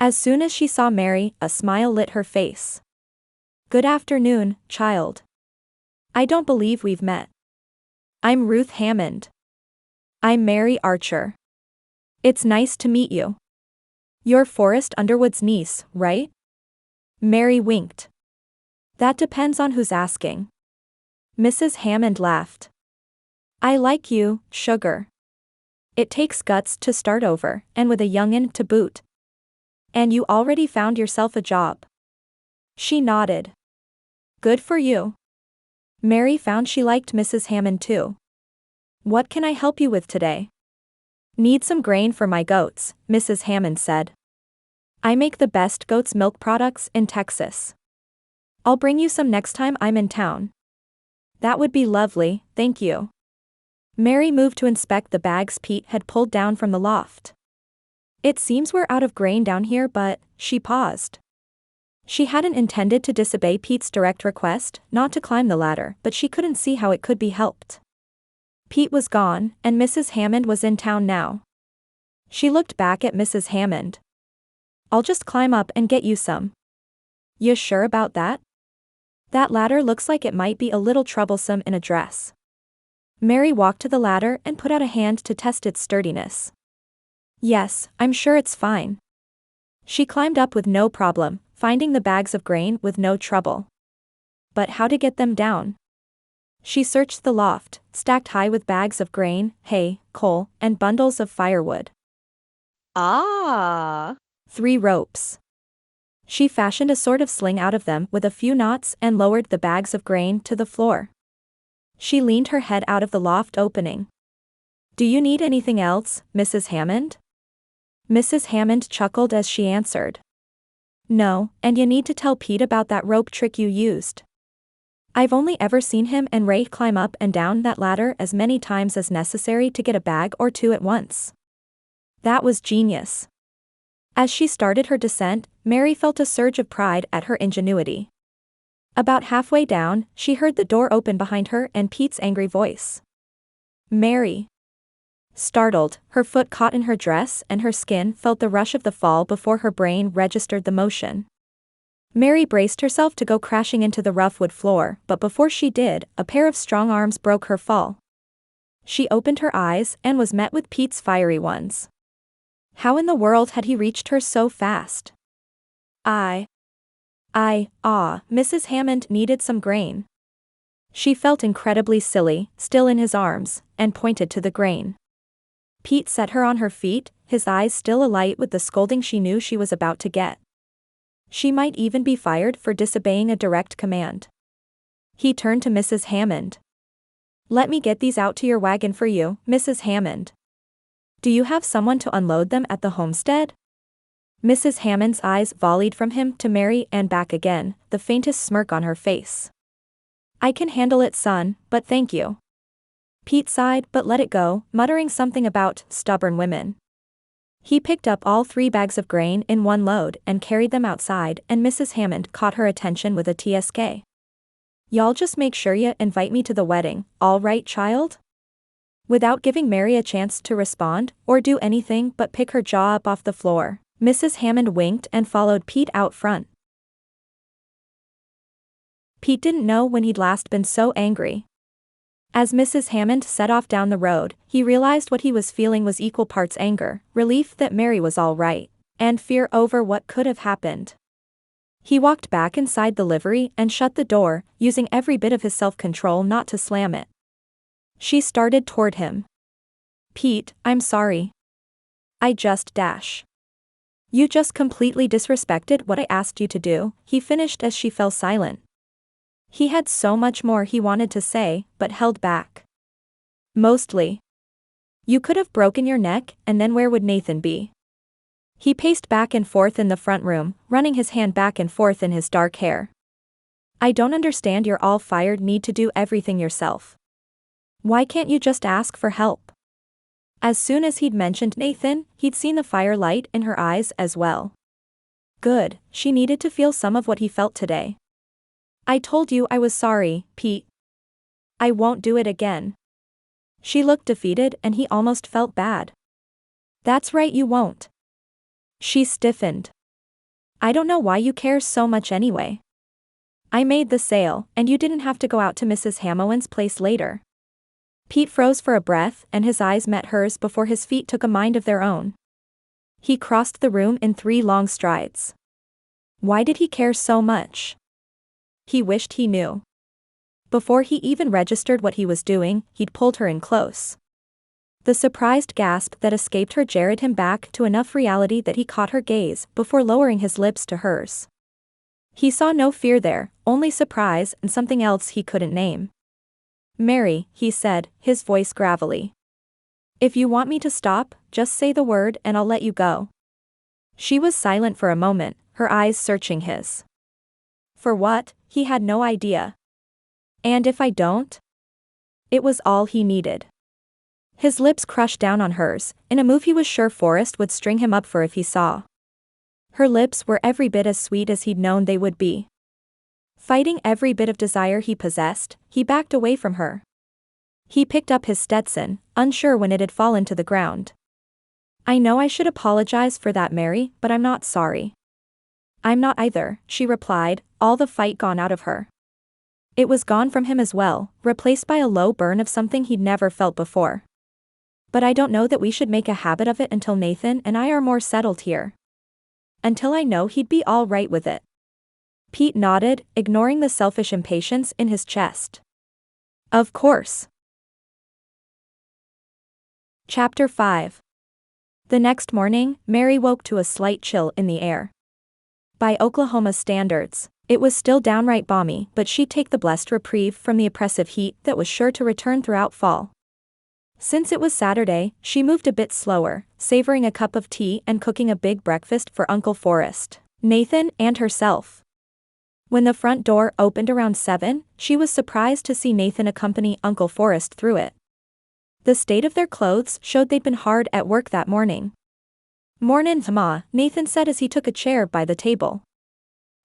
As soon as she saw Mary, a smile lit her face. Good afternoon, child. I don't believe we've met. I'm Ruth Hammond. I'm Mary Archer. It's nice to meet you. You're Forrest Underwood's niece, right? Mary winked. That depends on who's asking. Mrs. Hammond laughed. I like you, sugar. It takes guts to start over, and with a young'un to boot. And you already found yourself a job. She nodded. Good for you. Mary found she liked Mrs. Hammond too. What can I help you with today? Need some grain for my goats, Mrs. Hammond said. I make the best goat's milk products in Texas. I'll bring you some next time I'm in town. That would be lovely, thank you. Mary moved to inspect the bags Pete had pulled down from the loft. It seems we're out of grain down here, but, she paused. She hadn't intended to disobey Pete's direct request not to climb the ladder, but she couldn't see how it could be helped. Pete was gone, and Mrs. Hammond was in town now. She looked back at Mrs. Hammond. I'll just climb up and get you some. You sure about that? That ladder looks like it might be a little troublesome in a dress. Mary walked to the ladder and put out a hand to test its sturdiness. Yes, I'm sure it's fine. She climbed up with no problem, finding the bags of grain with no trouble. But how to get them down? She searched the loft, stacked high with bags of grain, hay, coal, and bundles of firewood. 3 ropes. She fashioned a sort of sling out of them with a few knots and lowered the bags of grain to the floor. She leaned her head out of the loft opening. Do you need anything else, Mrs. Hammond? Mrs. Hammond chuckled as she answered. No, and you need to tell Pete about that rope trick you used. I've only ever seen him and Ray climb up and down that ladder as many times as necessary to get a bag or two at once. That was genius. As she started her descent, Mary felt a surge of pride at her ingenuity. About halfway down, she heard the door open behind her and Pete's angry voice. "Mary." Startled, her foot caught in her dress and her skin felt the rush of the fall before her brain registered the motion. Mary braced herself to go crashing into the rough wood floor, but before she did, a pair of strong arms broke her fall. She opened her eyes and was met with Pete's fiery ones. How in the world had he reached her so fast? Mrs. Hammond needed some grain. She felt incredibly silly, still in his arms, and pointed to the grain. Pete set her on her feet, his eyes still alight with the scolding she knew she was about to get. She might even be fired for disobeying a direct command. He turned to Mrs. Hammond. "Let me get these out to your wagon for you, Mrs. Hammond. Do you have someone to unload them at the homestead?" Mrs. Hammond's eyes volleyed from him to Mary and back again, the faintest smirk on her face. "I can handle it, son, but thank you." Pete sighed but let it go, muttering something about stubborn women. He picked up all 3 bags of grain in one load and carried them outside, and Mrs. Hammond caught her attention with a TSK. "Y'all just make sure ya invite me to the wedding, all right, child?" Without giving Mary a chance to respond, or do anything but pick her jaw up off the floor, Mrs. Hammond winked and followed Pete out front. Pete didn't know when he'd last been so angry. As Mrs. Hammond set off down the road, he realized what he was feeling was equal parts anger, relief that Mary was all right, and fear over what could have happened. He walked back inside the livery and shut the door, using every bit of his self-control not to slam it. She started toward him. "Pete, I'm sorry. You just completely disrespected what I asked you to do," he finished as she fell silent. He had so much more he wanted to say, but held back. "Mostly. You could have broken your neck, and then where would Nathan be?" He paced back and forth in the front room, running his hand back and forth in his dark hair. "I don't understand your all-fired need to do everything yourself. Why can't you just ask for help?" As soon as he'd mentioned Nathan, he'd seen the fire light in her eyes as well. Good, she needed to feel some of what he felt today. "I told you I was sorry, Pete. I won't do it again." She looked defeated and he almost felt bad. "That's right, you won't." She stiffened. "I don't know why you care so much anyway. I made the sale, and you didn't have to go out to Mrs. Hammond's place later." Pete froze for a breath and his eyes met hers before his feet took a mind of their own. He crossed the room in 3 long strides. Why did he care so much? He wished he knew. Before he even registered what he was doing, he'd pulled her in close. The surprised gasp that escaped her jarred him back to enough reality that he caught her gaze before lowering his lips to hers. He saw no fear there, only surprise and something else he couldn't name. "Mary," he said, his voice gravelly. "If you want me to stop, just say the word and I'll let you go." She was silent for a moment, her eyes searching his. For what, he had no idea. "And if I don't?" It was all he needed. His lips crushed down on hers, in a move he was sure Forrest would string him up for if he saw. Her lips were every bit as sweet as he'd known they would be. Fighting every bit of desire he possessed, he backed away from her. He picked up his Stetson, unsure when it had fallen to the ground. "I know I should apologize for that, Mary, but I'm not sorry." "I'm not either," she replied, all the fight gone out of her. It was gone from him as well, replaced by a low burn of something he'd never felt before. "But I don't know that we should make a habit of it until Nathan and I are more settled here. Until I know he'd be all right with it." Pete nodded, ignoring the selfish impatience in his chest. "Of course." Chapter 5. The next morning, Mary woke to a slight chill in the air. By Oklahoma standards, it was still downright balmy, but she'd take the blessed reprieve from the oppressive heat that was sure to return throughout fall. Since it was Saturday, she moved a bit slower, savoring a cup of tea and cooking a big breakfast for Uncle Forrest, Nathan, and herself. When the front door opened around 7, she was surprised to see Nathan accompany Uncle Forrest through it. The state of their clothes showed they'd been hard at work that morning. "Mornin', Ma," Nathan said as he took a chair by the table.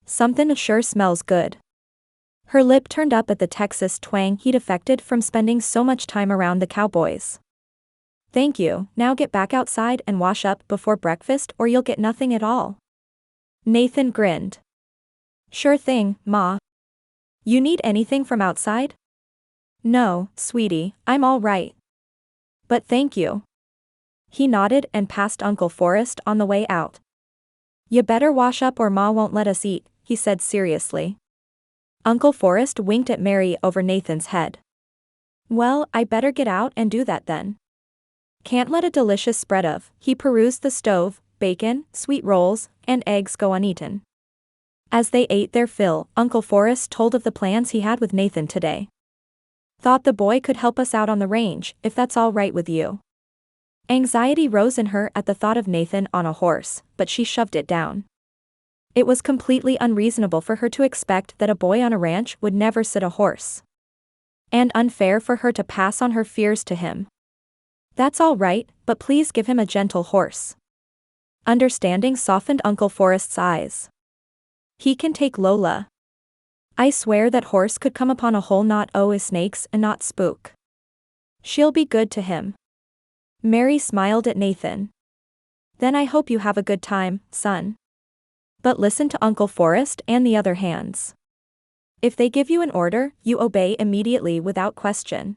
"Somethin' sure smells good." Her lip turned up at the Texas twang he'd affected from spending so much time around the cowboys. "Thank you, now get back outside and wash up before breakfast or you'll get nothing at all." Nathan grinned. "Sure thing, Ma. You need anything from outside?" "No, sweetie, I'm all right. But thank you." He nodded and passed Uncle Forrest on the way out. "You better wash up or Ma won't let us eat," he said seriously. Uncle Forrest winked at Mary over Nathan's head. "Well, I better get out and do that then. Can't let a delicious spread of," he perused the stove, "bacon, sweet rolls, and eggs go uneaten." As they ate their fill, Uncle Forrest told of the plans he had with Nathan today. "Thought the boy could help us out on the range, if that's all right with you." Anxiety rose in her at the thought of Nathan on a horse, but she shoved it down. It was completely unreasonable for her to expect that a boy on a ranch would never sit a horse. And unfair for her to pass on her fears to him. "That's all right, but please give him a gentle horse." Understanding softened Uncle Forrest's eyes. "He can take Lola. I swear that horse could come upon a whole knot o' snakes and not spook. She'll be good to him." Mary smiled at Nathan. "Then I hope you have a good time, son. But listen to Uncle Forrest and the other hands. If they give you an order, you obey immediately without question.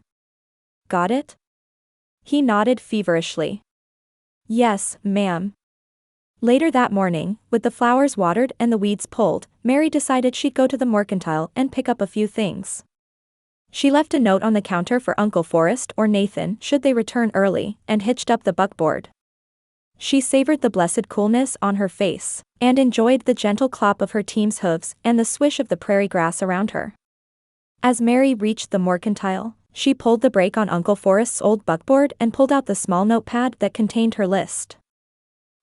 Got it?" He nodded feverishly. "Yes, ma'am." Later that morning, with the flowers watered and the weeds pulled, Mary decided she'd go to the mercantile and pick up a few things. She left a note on the counter for Uncle Forrest or Nathan should they return early, and hitched up the buckboard. She savored the blessed coolness on her face, and enjoyed the gentle clop of her team's hooves and the swish of the prairie grass around her. As Mary reached the mercantile, she pulled the brake on Uncle Forrest's old buckboard and pulled out the small notepad that contained her list.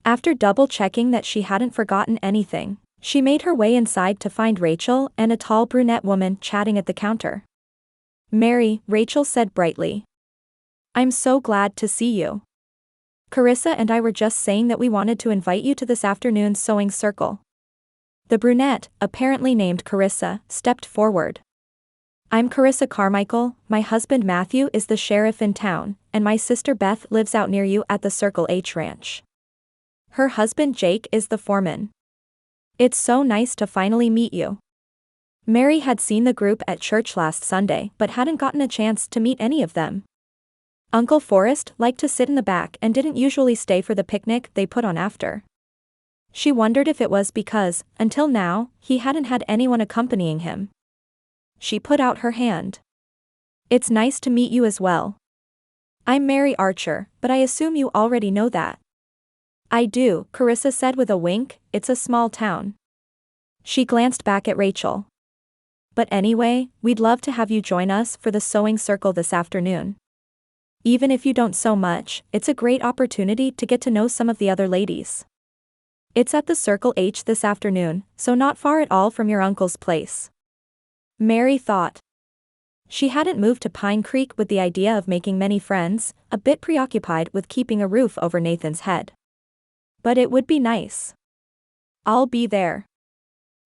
After double-checking that she hadn't forgotten anything, she made her way inside to find Rachel and a tall brunette woman chatting at the counter. "Mary," Rachel said brightly. "I'm so glad to see you. Carissa and I were just saying that we wanted to invite you to this afternoon's sewing circle." The brunette, apparently named Carissa, stepped forward. "I'm Carissa Carmichael, my husband Matthew is the sheriff in town, and my sister Beth lives out near you at the Circle H Ranch. Her husband Jake is the foreman. It's so nice to finally meet you." Mary had seen the group at church last Sunday but hadn't gotten a chance to meet any of them. Uncle Forrest liked to sit in the back and didn't usually stay for the picnic they put on after. She wondered if it was because, until now, he hadn't had anyone accompanying him. She put out her hand. "It's nice to meet you as well. I'm Mary Archer, but I assume you already know that." "I do," Carissa said with a wink, "it's a small town." She glanced back at Rachel. "But anyway, we'd love to have you join us for the sewing circle this afternoon. Even if you don't sew much, it's a great opportunity to get to know some of the other ladies. It's at the Circle H this afternoon, so not far at all from your uncle's place." Mary thought. She hadn't moved to Pine Creek with the idea of making many friends, a bit preoccupied with keeping a roof over Nathan's head. But it would be nice. "I'll be there."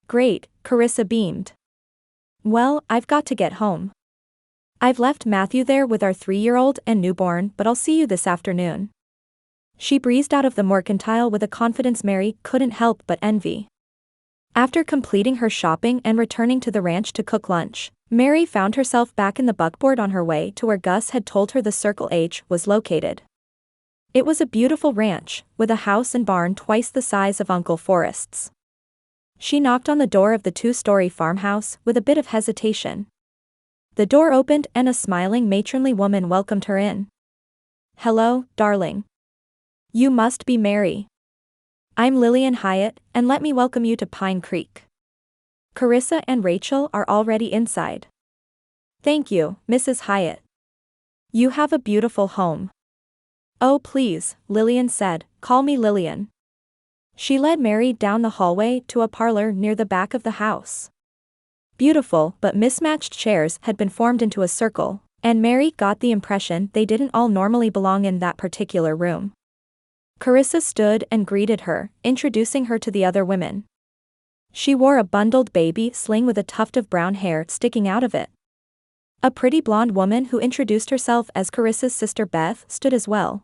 "Great," Carissa beamed. "Well, I've got to get home. I've left Matthew there with our 3-year-old and newborn, but I'll see you this afternoon." She breezed out of the mercantile with a confidence Mary couldn't help but envy. After completing her shopping and returning to the ranch to cook lunch, Mary found herself back in the buckboard on her way to where Gus had told her the Circle H was located. It was a beautiful ranch, with a house and barn twice the size of Uncle Forrest's. She knocked on the door of the 2-story farmhouse with a bit of hesitation. The door opened and a smiling matronly woman welcomed her in. "Hello, darling. You must be Mary. I'm Lillian Hyatt, and let me welcome you to Pine Creek. Carissa and Rachel are already inside." "Thank you, Mrs. Hyatt. You have a beautiful home." "Oh please," Lillian said, "call me Lillian." She led Mary down the hallway to a parlor near the back of the house. Beautiful but mismatched chairs had been formed into a circle, and Mary got the impression they didn't all normally belong in that particular room. Carissa stood and greeted her, introducing her to the other women. She wore a bundled baby sling with a tuft of brown hair sticking out of it. A pretty blonde woman who introduced herself as Carissa's sister Beth stood as well.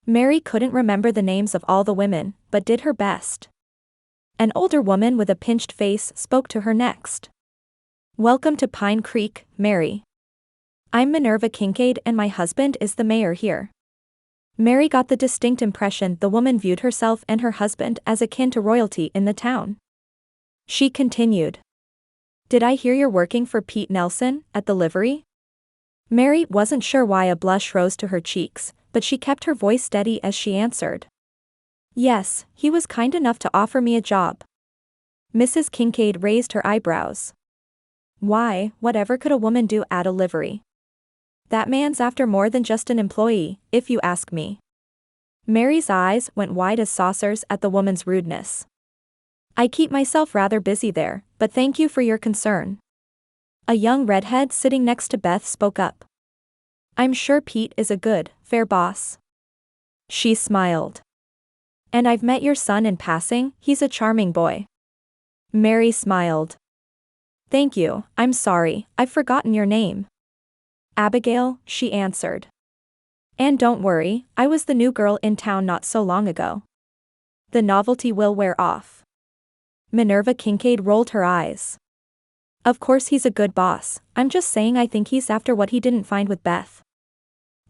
Mary couldn't remember the names of all the women, but did her best. An older woman with a pinched face spoke to her next. "Welcome to Pine Creek, Mary. I'm Minerva Kincaid and my husband is the mayor here." Mary got the distinct impression the woman viewed herself and her husband as akin to royalty in the town. She continued. "Did I hear you're working for Pete Nelson, at the livery?" Mary wasn't sure why a blush rose to her cheeks, but she kept her voice steady as she answered. "Yes, he was kind enough to offer me a job." Mrs. Kincaid raised her eyebrows. "Why, whatever could a woman do at a livery? That man's after more than just an employee, if you ask me." Mary's eyes went wide as saucers at the woman's rudeness. "I keep myself rather busy there, but thank you for your concern." A young redhead sitting next to Beth spoke up. "I'm sure Pete is a good, fair boss." She smiled. "And I've met your son in passing, he's a charming boy." Mary smiled. "Thank you, I'm sorry, I've forgotten your name." "Abigail," she answered. "And don't worry, I was the new girl in town not so long ago. The novelty will wear off." Minerva Kincaid rolled her eyes. "Of course he's a good boss, I'm just saying I think he's after what he didn't find with Beth."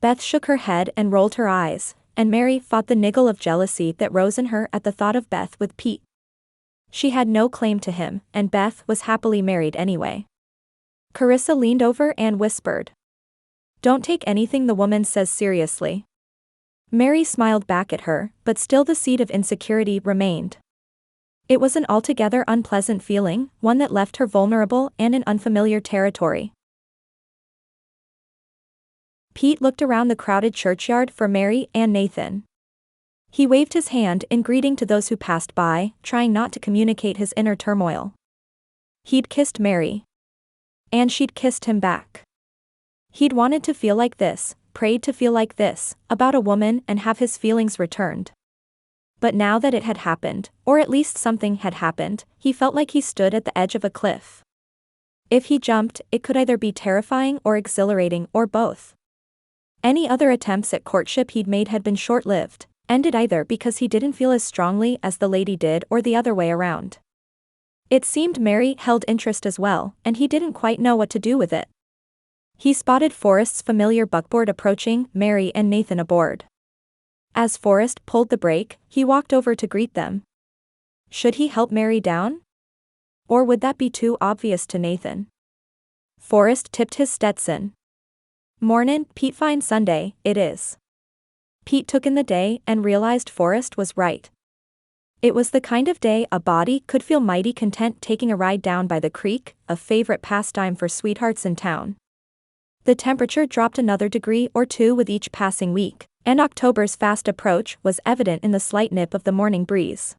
Beth shook her head and rolled her eyes, and Mary fought the niggle of jealousy that rose in her at the thought of Beth with Pete. She had no claim to him, and Beth was happily married anyway. Carissa leaned over and whispered. "Don't take anything the woman says seriously." Mary smiled back at her, but still the seed of insecurity remained. It was an altogether unpleasant feeling, one that left her vulnerable and in unfamiliar territory. Pete looked around the crowded churchyard for Mary and Nathan. He waved his hand in greeting to those who passed by, trying not to communicate his inner turmoil. He'd kissed Mary. And she'd kissed him back. He'd wanted to feel like this, prayed to feel like this, about a woman and have his feelings returned. But now that it had happened, or at least something had happened, he felt like he stood at the edge of a cliff. If he jumped, it could either be terrifying or exhilarating or both. Any other attempts at courtship he'd made had been short-lived, ended either because he didn't feel as strongly as the lady did or the other way around. It seemed Mary held interest as well, and he didn't quite know what to do with it. He spotted Forrest's familiar buckboard approaching, Mary and Nathan aboard. As Forrest pulled the brake, he walked over to greet them. Should he help Mary down? Or would that be too obvious to Nathan? Forrest tipped his Stetson. "Mornin', Pete, fine Sunday, it is." Pete took in the day and realized Forrest was right. It was the kind of day a body could feel mighty content taking a ride down by the creek, a favorite pastime for sweethearts in town. The temperature dropped another degree or two with each passing week, and October's fast approach was evident in the slight nip of the morning breeze.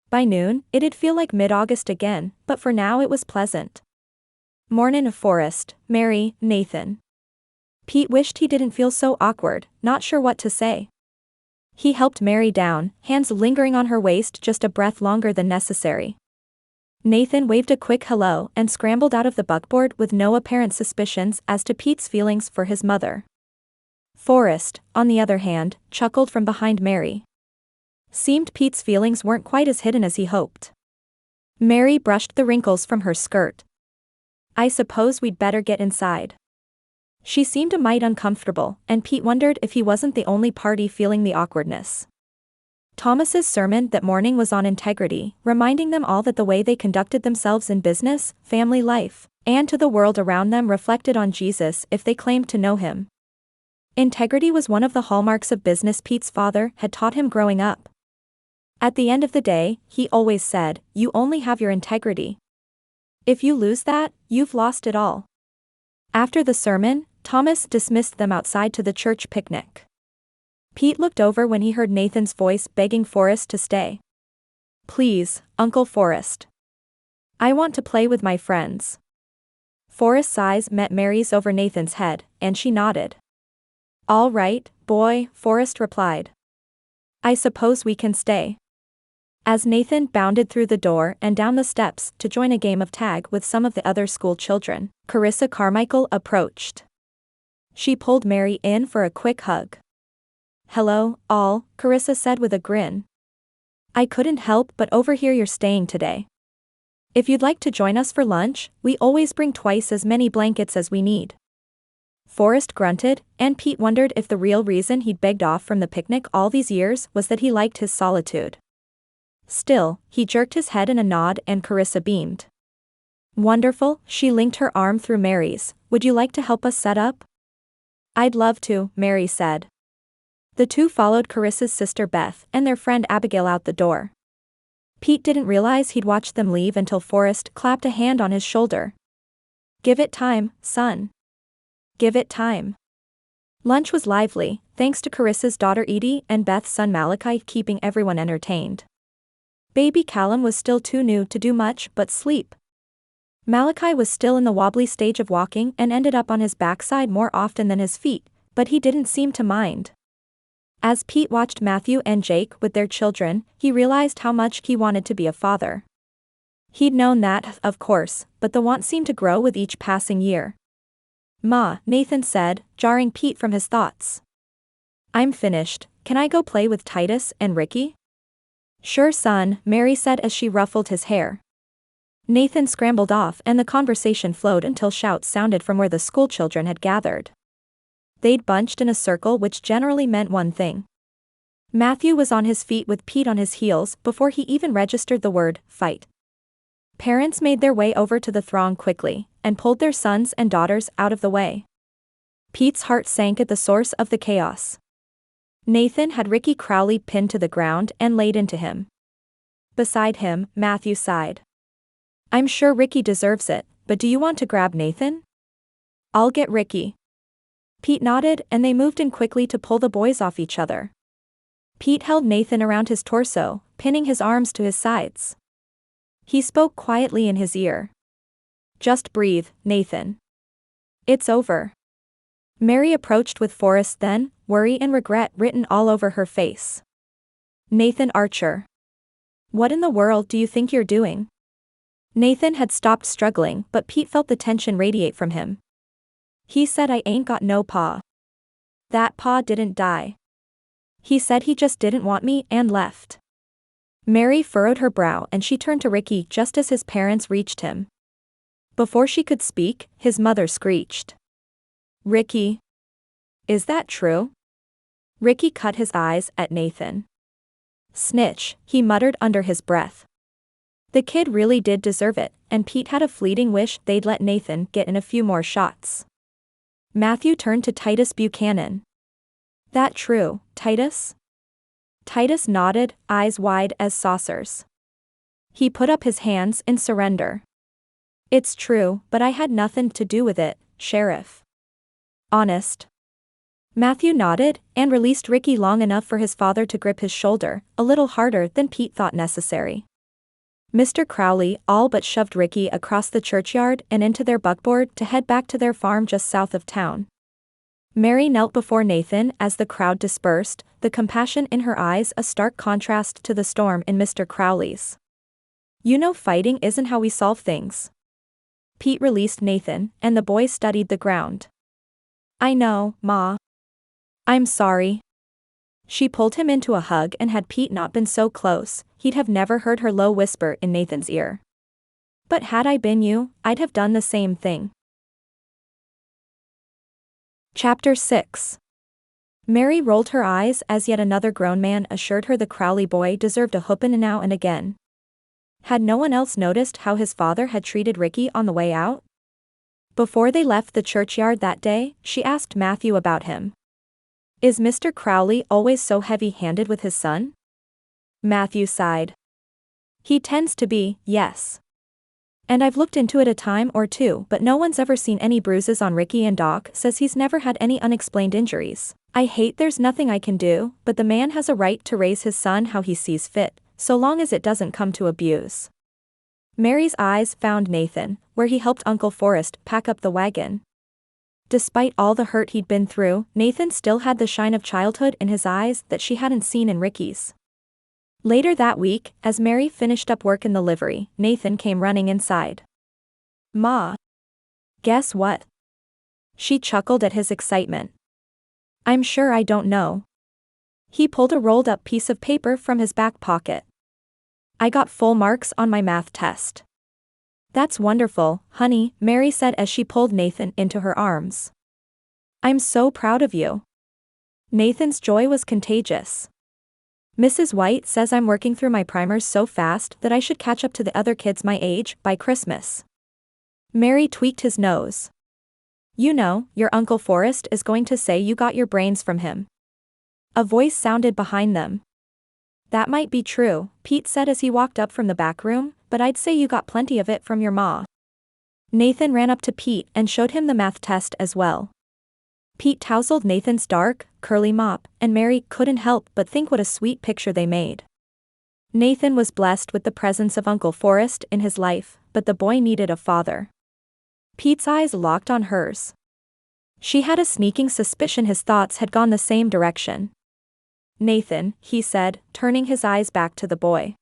By noon, it'd feel like mid-August again, but for now it was pleasant. "Mornin', Forrest, Mary, Nathan." Pete wished he didn't feel so awkward, not sure what to say. He helped Mary down, hands lingering on her waist just a breath longer than necessary. Nathan waved a quick hello and scrambled out of the buckboard with no apparent suspicions as to Pete's feelings for his mother. Forrest, on the other hand, chuckled from behind Mary. Seemed Pete's feelings weren't quite as hidden as he hoped. Mary brushed the wrinkles from her skirt. "I suppose we'd better get inside." She seemed a mite uncomfortable, and Pete wondered if he wasn't the only party feeling the awkwardness. Thomas's sermon that morning was on integrity, reminding them all that the way they conducted themselves in business, family life, and to the world around them reflected on Jesus if they claimed to know him. Integrity was one of the hallmarks of business Pete's father had taught him growing up. At the end of the day, he always said, "You only have your integrity. If you lose that, you've lost it all." After the sermon, Thomas dismissed them outside to the church picnic. Pete looked over when he heard Nathan's voice begging Forrest to stay. "Please, Uncle Forrest. I want to play with my friends. Forrest's eyes met Mary's over Nathan's head, and she nodded. All right, boy, Forrest replied. I suppose we can stay. As Nathan bounded through the door and down the steps to join a game of tag with some of the other school children, Carissa Carmichael approached. She pulled Mary in for a quick hug. Hello, all, Carissa said with a grin. I couldn't help but overhear you're staying today. If you'd like to join us for lunch, we always bring twice as many blankets as we need. Forrest grunted, and Pete wondered if the real reason he'd begged off from the picnic all these years was that he liked his solitude. Still, he jerked his head in a nod and Carissa beamed. Wonderful, she linked her arm through Mary's. Would you like to help us set up? I'd love to, Mary said. The two followed Carissa's sister Beth and their friend Abigail out the door. Pete didn't realize he'd watched them leave until Forrest clapped a hand on his shoulder. Give it time, son. Give it time. Lunch was lively, thanks to Carissa's daughter Edie and Beth's son Malachi keeping everyone entertained. Baby Callum was still too new to do much but sleep. Malachi was still in the wobbly stage of walking and ended up on his backside more often than his feet, but he didn't seem to mind. As Pete watched Matthew and Jake with their children, he realized how much he wanted to be a father. He'd known that, of course, but the want seemed to grow with each passing year. Ma, Nathan said, jarring Pete from his thoughts. I'm finished, can I go play with Titus and Ricky? Sure son, Mary said as she ruffled his hair. Nathan scrambled off and the conversation flowed until shouts sounded from where the schoolchildren had gathered. They'd bunched in a circle which generally meant one thing. Matthew was on his feet with Pete on his heels before he even registered the word, fight. Parents made their way over to the throng quickly, and pulled their sons and daughters out of the way. Pete's heart sank at the source of the chaos. Nathan had Ricky Crowley pinned to the ground and laid into him. Beside him, Matthew sighed. I'm sure Ricky deserves it, but do you want to grab Nathan? I'll get Ricky. Pete nodded and they moved in quickly to pull the boys off each other. Pete held Nathan around his torso, pinning his arms to his sides. He spoke quietly in his ear. Just breathe, Nathan. It's over. Mary approached with Forrest then, worry and regret written all over her face. Nathan Archer. What in the world do you think you're doing? Nathan had stopped struggling, but Pete felt the tension radiate from him. He said I ain't got no pa. That pa didn't die. He said he just didn't want me and left. Mary furrowed her brow and she turned to Ricky just as his parents reached him. Before she could speak, his mother screeched. Ricky. Is that true? Ricky cut his eyes at Nathan. Snitch, he muttered under his breath. The kid really did deserve it, and Pete had a fleeting wish they'd let Nathan get in a few more shots. Matthew turned to Titus Buchanan. That true, Titus? Titus nodded, eyes wide as saucers. He put up his hands in surrender. It's true, but I had nothing to do with it, Sheriff. Honest. Matthew nodded, and released Ricky long enough for his father to grip his shoulder, a little harder than Pete thought necessary. Mr. Crowley all but shoved Ricky across the churchyard and into their buckboard to head back to their farm just south of town. Mary knelt before Nathan as the crowd dispersed, the compassion in her eyes a stark contrast to the storm in Mr. Crowley's. You know fighting isn't how we solve things. Pete released Nathan, and the boy studied the ground. I know, Ma. I'm sorry. She pulled him into a hug and had Pete not been so close, he'd have never heard her low whisper in Nathan's ear. But had I been you, I'd have done the same thing. Chapter 6. Mary rolled her eyes as yet another grown man assured her the Crowley boy deserved a whoopin' now and again. Had no one else noticed how his father had treated Ricky on the way out? Before they left the churchyard that day, she asked Matthew about him. Is Mr. Crowley always so heavy-handed with his son? Matthew sighed. He tends to be, yes. And I've looked into it a time or two, but no one's ever seen any bruises on Ricky, and Doc says he's never had any unexplained injuries. I hate there's nothing I can do, but the man has a right to raise his son how he sees fit, so long as it doesn't come to abuse. Mary's eyes found Nathan, where he helped Uncle Forrest pack up the wagon. Despite all the hurt he'd been through, Nathan still had the shine of childhood in his eyes that she hadn't seen in Ricky's. Later that week, as Mary finished up work in the livery, Nathan came running inside. "Ma. Guess what?" She chuckled at his excitement. "I'm sure I don't know." He pulled a rolled-up piece of paper from his back pocket. "I got full marks on my math test." "That's wonderful, honey," Mary said as she pulled Nathan into her arms. "I'm so proud of you." Nathan's joy was contagious. "Mrs. White says I'm working through my primers so fast that I should catch up to the other kids my age by Christmas." Mary tweaked his nose. "You know, your Uncle Forrest is going to say you got your brains from him." A voice sounded behind them. "That might be true," Pete said as he walked up from the back room, "but I'd say you got plenty of it from your ma." Nathan ran up to Pete and showed him the math test as well. Pete tousled Nathan's dark, curly mop, and Mary couldn't help but think what a sweet picture they made. Nathan was blessed with the presence of Uncle Forrest in his life, but the boy needed a father. Pete's eyes locked on hers. She had a sneaking suspicion his thoughts had gone the same direction. "Nathan," he said, turning his eyes back to the boy.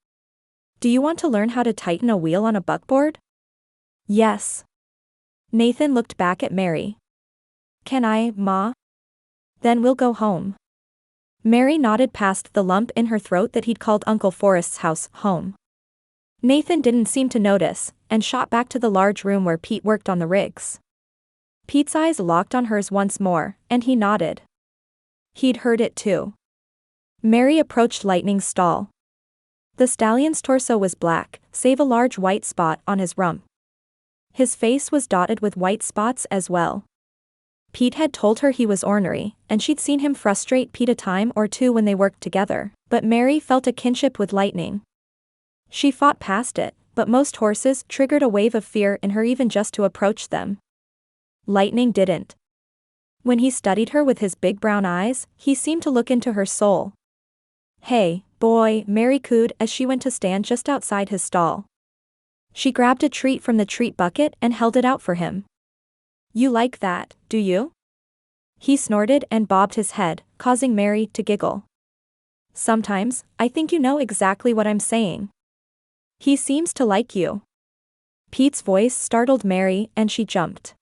"Do you want to learn how to tighten a wheel on a buckboard?" "Yes." Nathan looked back at Mary. "Can I, Ma?" "Then we'll go home." Mary nodded past the lump in her throat that he'd called Uncle Forrest's house home. Nathan didn't seem to notice, and shot back to the large room where Pete worked on the rigs. Pete's eyes locked on hers once more, and he nodded. He'd heard it too. Mary approached Lightning's stall. The stallion's torso was black, save a large white spot on his rump. His face was dotted with white spots as well. Pete had told her he was ornery, and she'd seen him frustrate Pete a time or two when they worked together, but Mary felt a kinship with Lightning. She fought past it, but most horses triggered a wave of fear in her even just to approach them. Lightning didn't. When he studied her with his big brown eyes, he seemed to look into her soul. "Hey, boy," Mary cooed as she went to stand just outside his stall. She grabbed a treat from the treat bucket and held it out for him. "You like that, do you?" He snorted and bobbed his head, causing Mary to giggle. "Sometimes, I think you know exactly what I'm saying." "He seems to like you." Pete's voice startled Mary and she jumped.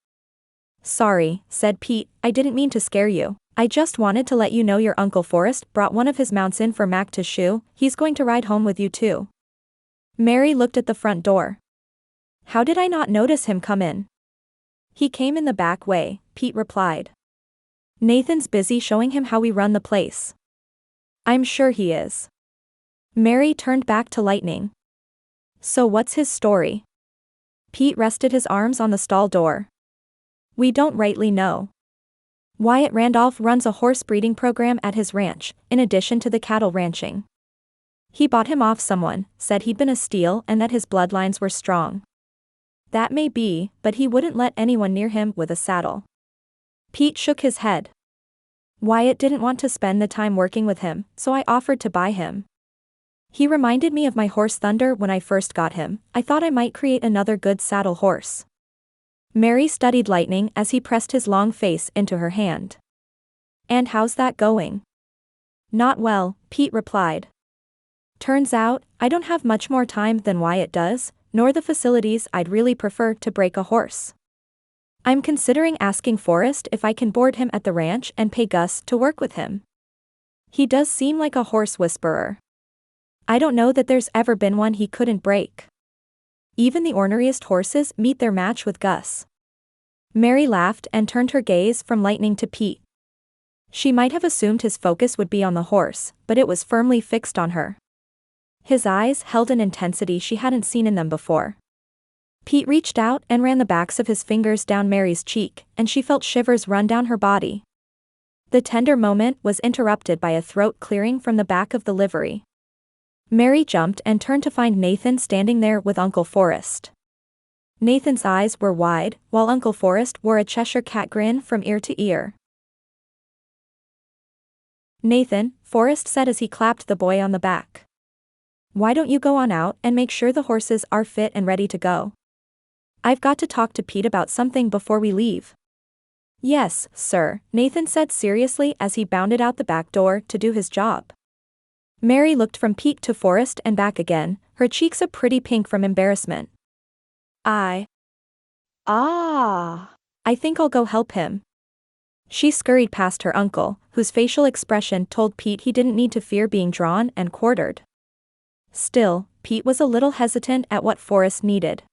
"Sorry," said Pete, "I didn't mean to scare you. I just wanted to let you know your Uncle Forrest brought one of his mounts in for Mac to shoe. He's going to ride home with you too." Mary looked at the front door. "How did I not notice him come in?" "He came in the back way," Pete replied. "Nathan's busy showing him how we run the place." "I'm sure he is." Mary turned back to Lightning. "So what's his story?" Pete rested his arms on the stall door. "We don't rightly know. Wyatt Randolph runs a horse breeding program at his ranch, in addition to the cattle ranching. He bought him off someone, said he'd been a steal and that his bloodlines were strong. That may be, but he wouldn't let anyone near him with a saddle." Pete shook his head. "Wyatt didn't want to spend the time working with him, so I offered to buy him. He reminded me of my horse Thunder when I first got him. I thought I might create another good saddle horse." Mary studied Lightning as he pressed his long face into her hand. "And how's that going?" "Not well," Pete replied. "Turns out, I don't have much more time than Wyatt does, nor the facilities I'd really prefer to break a horse. I'm considering asking Forrest if I can board him at the ranch and pay Gus to work with him. He does seem like a horse whisperer. I don't know that there's ever been one he couldn't break. Even the orneriest horses meet their match with Gus." Mary laughed and turned her gaze from Lightning to Pete. She might have assumed his focus would be on the horse, but it was firmly fixed on her. His eyes held an intensity she hadn't seen in them before. Pete reached out and ran the backs of his fingers down Mary's cheek, and she felt shivers run down her body. The tender moment was interrupted by a throat clearing from the back of the livery. Mary jumped and turned to find Nathan standing there with Uncle Forrest. Nathan's eyes were wide, while Uncle Forrest wore a Cheshire cat grin from ear to ear. "Nathan," Forrest said as he clapped the boy on the back. Why don't you go on out and make sure the horses are fit and ready to go? I've got to talk to Pete about something before we leave. Yes, sir, Nathan said seriously as he bounded out the back door to do his job. Mary looked from Pete to Forrest and back again, her cheeks a pretty pink from embarrassment. I think I'll go help him. She scurried past her uncle, whose facial expression told Pete he didn't need to fear being drawn and quartered. Still, Pete was a little hesitant at what Forrest needed.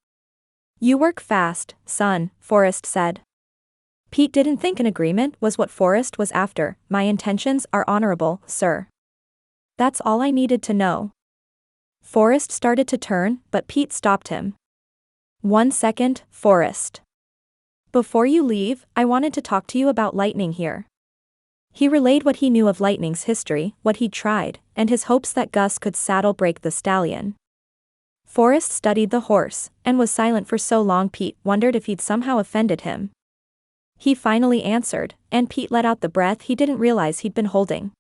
You work fast, son, Forrest said. Pete didn't think an agreement was what Forrest was after. My intentions are honorable, sir. That's all I needed to know. Forrest started to turn, but Pete stopped him. 1 second, Forrest. Before you leave, I wanted to talk to you about Lightning here. He relayed what he knew of Lightning's history, what he'd tried, and his hopes that Gus could saddle break the stallion. Forrest studied the horse, and was silent for so long Pete wondered if he'd somehow offended him. He finally answered, and Pete let out the breath he didn't realize he'd been holding.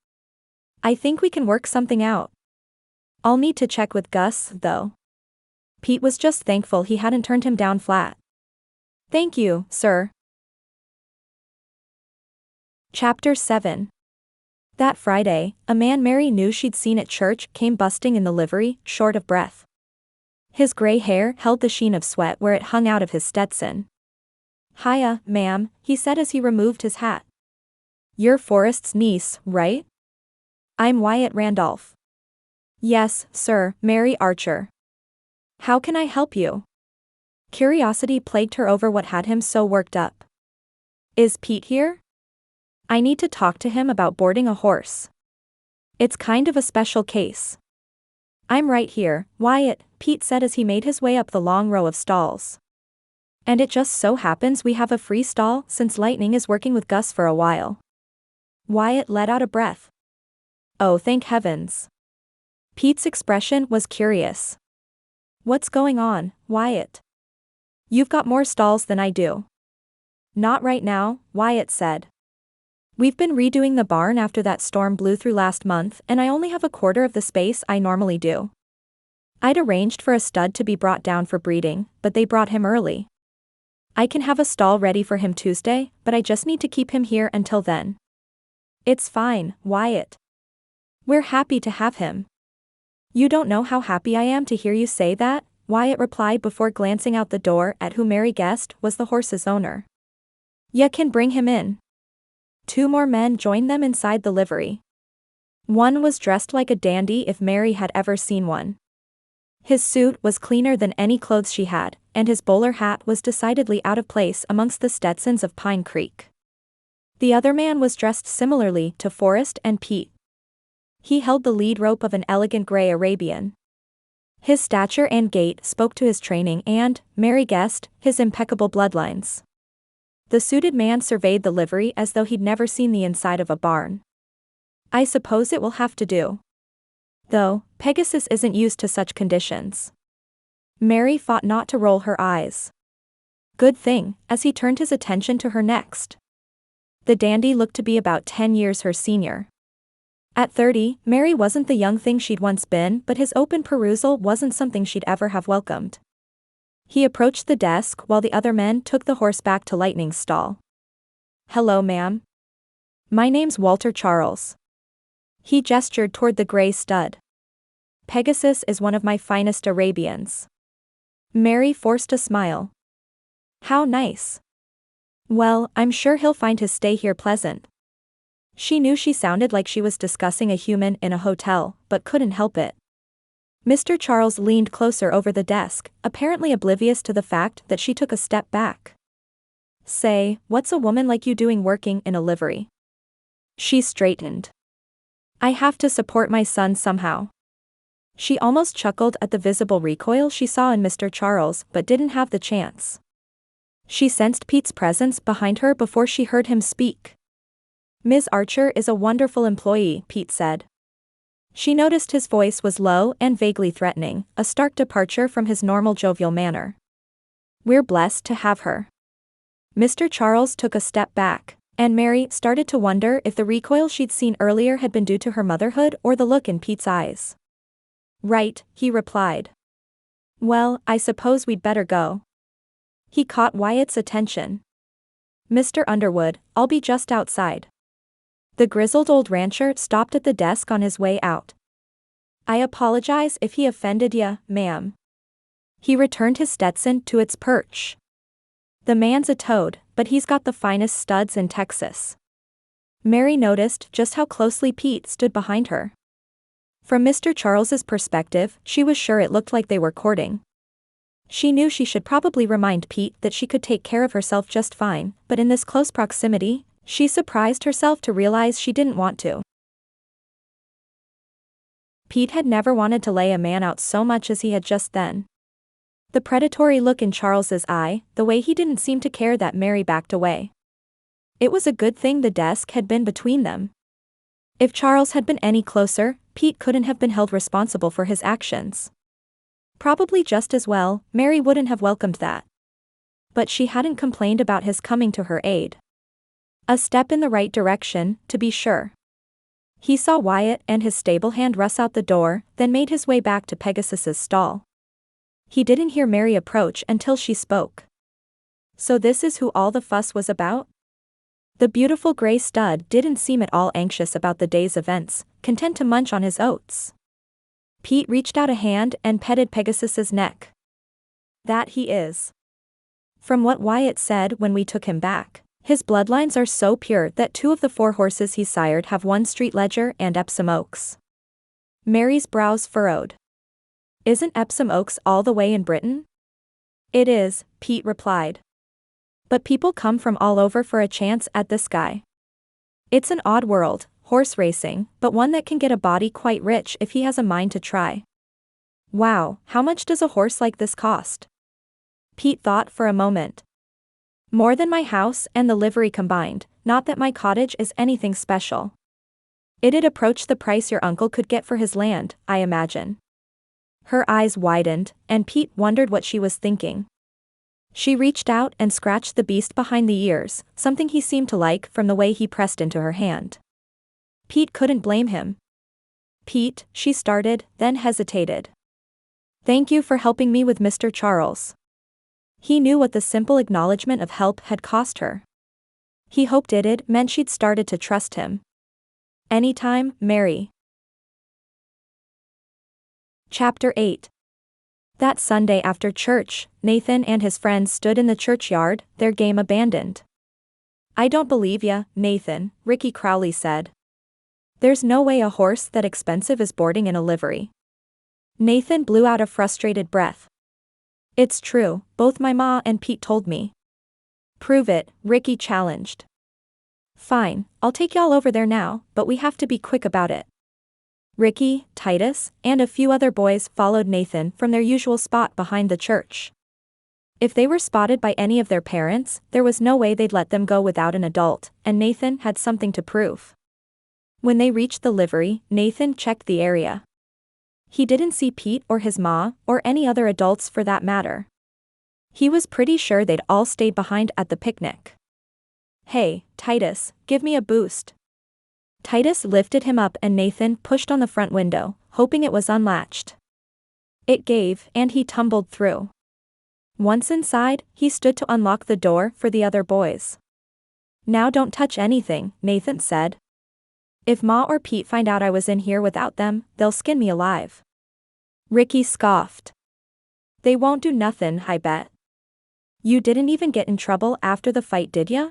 I think we can work something out. I'll need to check with Gus, though. Pete was just thankful he hadn't turned him down flat. Thank you, sir. Chapter 7. That Friday, a man Mary knew she'd seen at church came busting in the livery, short of breath. His gray hair held the sheen of sweat where it hung out of his Stetson. Hiya, ma'am, he said as he removed his hat. You're Forrest's niece, right? I'm Wyatt Randolph. Yes, sir, Mary Archer. How can I help you? Curiosity plagued her over what had him so worked up. Is Pete here? I need to talk to him about boarding a horse. It's kind of a special case. I'm right here, Wyatt, Pete said as he made his way up the long row of stalls. And it just so happens we have a free stall since Lightning is working with Gus for a while. Wyatt let out a breath. Oh, thank heavens. Pete's expression was curious. What's going on, Wyatt? You've got more stalls than I do. Not right now, Wyatt said. We've been redoing the barn after that storm blew through last month and I only have a quarter of the space I normally do. I'd arranged for a stud to be brought down for breeding, but they brought him early. I can have a stall ready for him Tuesday, but I just need to keep him here until then. It's fine, Wyatt. We're happy to have him. You don't know how happy I am to hear you say that, Wyatt replied before glancing out the door at who Mary guessed was the horse's owner. Ya can bring him in. 2 more men joined them inside the livery. One was dressed like a dandy if Mary had ever seen one. His suit was cleaner than any clothes she had, and his bowler hat was decidedly out of place amongst the Stetsons of Pine Creek. The other man was dressed similarly to Forrest and Pete. He held the lead rope of an elegant gray Arabian. His stature and gait spoke to his training and, Mary guessed, his impeccable bloodlines. The suited man surveyed the livery as though he'd never seen the inside of a barn. I suppose it will have to do. Though, Pegasus isn't used to such conditions. Mary fought not to roll her eyes. Good thing, as he turned his attention to her next. The dandy looked to be about 10 years her senior. At 30, Mary wasn't the young thing she'd once been, but his open perusal wasn't something she'd ever have welcomed. He approached the desk while the other men took the horse back to Lightning's stall. Hello, ma'am. My name's Walter Charles. He gestured toward the gray stud. Pegasus is one of my finest Arabians. Mary forced a smile. How nice. Well, I'm sure he'll find his stay here pleasant. She knew she sounded like she was discussing a human in a hotel, but couldn't help it. Mr. Charles leaned closer over the desk, apparently oblivious to the fact that she took a step back. Say, what's a woman like you doing working in a livery? She straightened. I have to support my son somehow. She almost chuckled at the visible recoil she saw in Mr. Charles, but didn't have the chance. She sensed Pete's presence behind her before she heard him speak. Ms. Archer is a wonderful employee, Pete said. She noticed his voice was low and vaguely threatening, a stark departure from his normal jovial manner. We're blessed to have her. Mr. Charles took a step back, and Mary started to wonder if the recoil she'd seen earlier had been due to her motherhood or the look in Pete's eyes. Right, he replied. Well, I suppose we'd better go. He caught Wyatt's attention. Mr. Underwood, I'll be just outside. The grizzled old rancher stopped at the desk on his way out. I apologize if he offended ya, ma'am. He returned his Stetson to its perch. The man's a toad, but he's got the finest studs in Texas. Mary noticed just how closely Pete stood behind her. From Mr. Charles's perspective, she was sure it looked like they were courting. She knew she should probably remind Pete that she could take care of herself just fine, but in this close proximity, she surprised herself to realize she didn't want to. Pete had never wanted to lay a man out so much as he had just then. The predatory look in Charles's eye, the way he didn't seem to care that Mary backed away. It was a good thing the desk had been between them. If Charles had been any closer, Pete couldn't have been held responsible for his actions. Probably just as well, Mary wouldn't have welcomed that. But she hadn't complained about his coming to her aid. A step in the right direction, to be sure. He saw Wyatt and his stable hand rush out the door, then made his way back to Pegasus's stall. He didn't hear Mary approach until she spoke. So this is who all the fuss was about? The beautiful gray stud didn't seem at all anxious about the day's events, content to munch on his oats. Pete reached out a hand and petted Pegasus's neck. That he is. From what Wyatt said when we took him back, his bloodlines are so pure that 2 of the 4 horses he sired have won Street Ledger and Epsom Oaks. Mary's brows furrowed. Isn't Epsom Oaks all the way in Britain? It is, Pete replied. But people come from all over for a chance at this guy. It's an odd world, horse racing, but one that can get a body quite rich if he has a mind to try. Wow, how much does a horse like this cost? Pete thought for a moment. More than my house and the livery combined, not that my cottage is anything special. It'd approach the price your uncle could get for his land, I imagine. Her eyes widened, and Pete wondered what she was thinking. She reached out and scratched the beast behind the ears, something he seemed to like from the way he pressed into her hand. Pete couldn't blame him. Pete, she started, then hesitated. Thank you for helping me with Mr. Charles. He knew what the simple acknowledgement of help had cost her. He hoped it meant she'd started to trust him. Anytime, Mary. Chapter 8. That Sunday after church, Nathan and his friends stood in the churchyard, their game abandoned. I don't believe ya, Nathan, Ricky Crowley said. There's no way a horse that expensive is boarding in a livery. Nathan blew out a frustrated breath. It's true, both my ma and Pete told me. Prove it, Ricky challenged. Fine, I'll take y'all over there now, but we have to be quick about it. Ricky, Titus, and a few other boys followed Nathan from their usual spot behind the church. If they were spotted by any of their parents, there was no way they'd let them go without an adult, and Nathan had something to prove. When they reached the livery, Nathan checked the area. He didn't see Pete or his ma, or any other adults for that matter. He was pretty sure they'd all stayed behind at the picnic. Hey, Titus, give me a boost. Titus lifted him up and Nathan pushed on the front window, hoping it was unlatched. It gave, and he tumbled through. Once inside, he stood to unlock the door for the other boys. Now don't touch anything, Nathan said. If Ma or Pete find out I was in here without them, they'll skin me alive. Ricky scoffed. They won't do nothin', I bet. You didn't even get in trouble after the fight, did ya?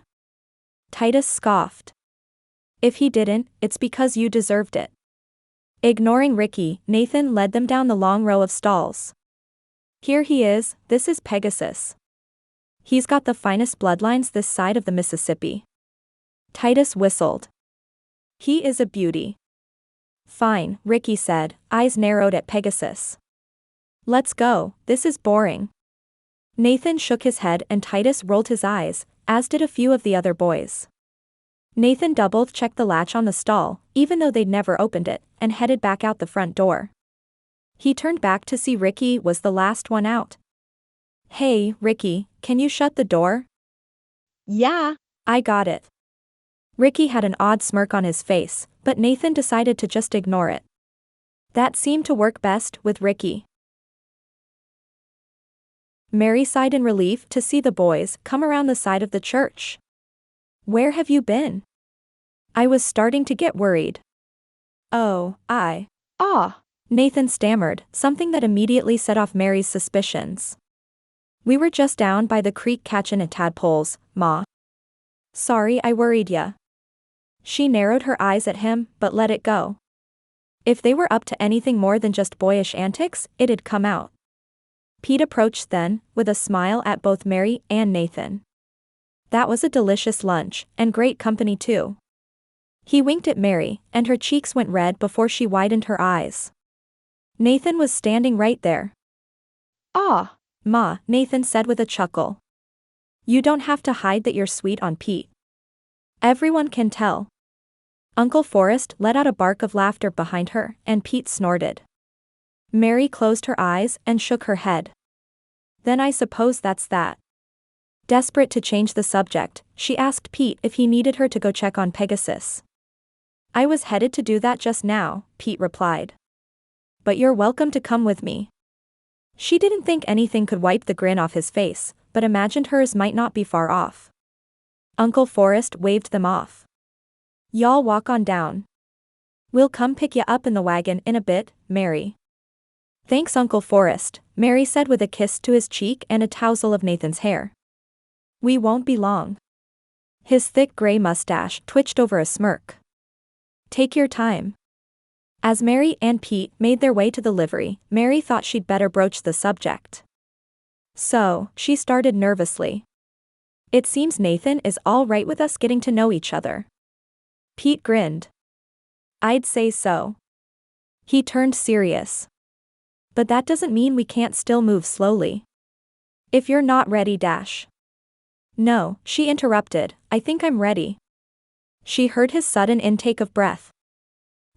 Titus scoffed. If he didn't, it's because you deserved it. Ignoring Ricky, Nathan led them down the long row of stalls. Here he is, this is Pegasus. He's got the finest bloodlines this side of the Mississippi. Titus whistled. He is a beauty. Fine, Ricky said, eyes narrowed at Pegasus. Let's go, this is boring. Nathan shook his head and Titus rolled his eyes, as did a few of the other boys. Nathan double-checked the latch on the stall, even though they'd never opened it, and headed back out the front door. He turned back to see Ricky was the last one out. Hey, Ricky, can you shut the door? Yeah. I got it. Ricky had an odd smirk on his face, but Nathan decided to just ignore it. That seemed to work best with Ricky. Mary sighed in relief to see the boys come around the side of the church. Where have you been? I was starting to get worried. Oh, Ah, Nathan stammered, something that immediately set off Mary's suspicions. We were just down by the creek catchin' tadpoles, Ma. Sorry I worried ya. She narrowed her eyes at him, but let it go. If they were up to anything more than just boyish antics, it'd come out. Pete approached then, with a smile at both Mary and Nathan. That was a delicious lunch, and great company too. He winked at Mary, and her cheeks went red before she widened her eyes. Nathan was standing right there. ah, Ma, Nathan said with a chuckle. You don't have to hide that you're sweet on Pete. Everyone can tell. Uncle Forrest let out a bark of laughter behind her, and Pete snorted. Mary closed her eyes and shook her head. Then I suppose that's that. Desperate to change the subject, she asked Pete if he needed her to go check on Pegasus. I was headed to do that just now, Pete replied. But you're welcome to come with me. She didn't think anything could wipe the grin off his face, but imagined hers might not be far off. Uncle Forrest waved them off. Y'all walk on down. We'll come pick ya up in the wagon in a bit, Mary. Thanks Uncle Forrest, Mary said with a kiss to his cheek and a tousle of Nathan's hair. We won't be long. His thick gray mustache twitched over a smirk. Take your time. As Mary and Pete made their way to the livery, Mary thought she'd better broach the subject. So, she started nervously. It seems Nathan is all right with us getting to know each other. Pete grinned. I'd say so. He turned serious. But that doesn't mean we can't still move slowly. If you're not ready, Dash. No, she interrupted, I think I'm ready. She heard his sudden intake of breath.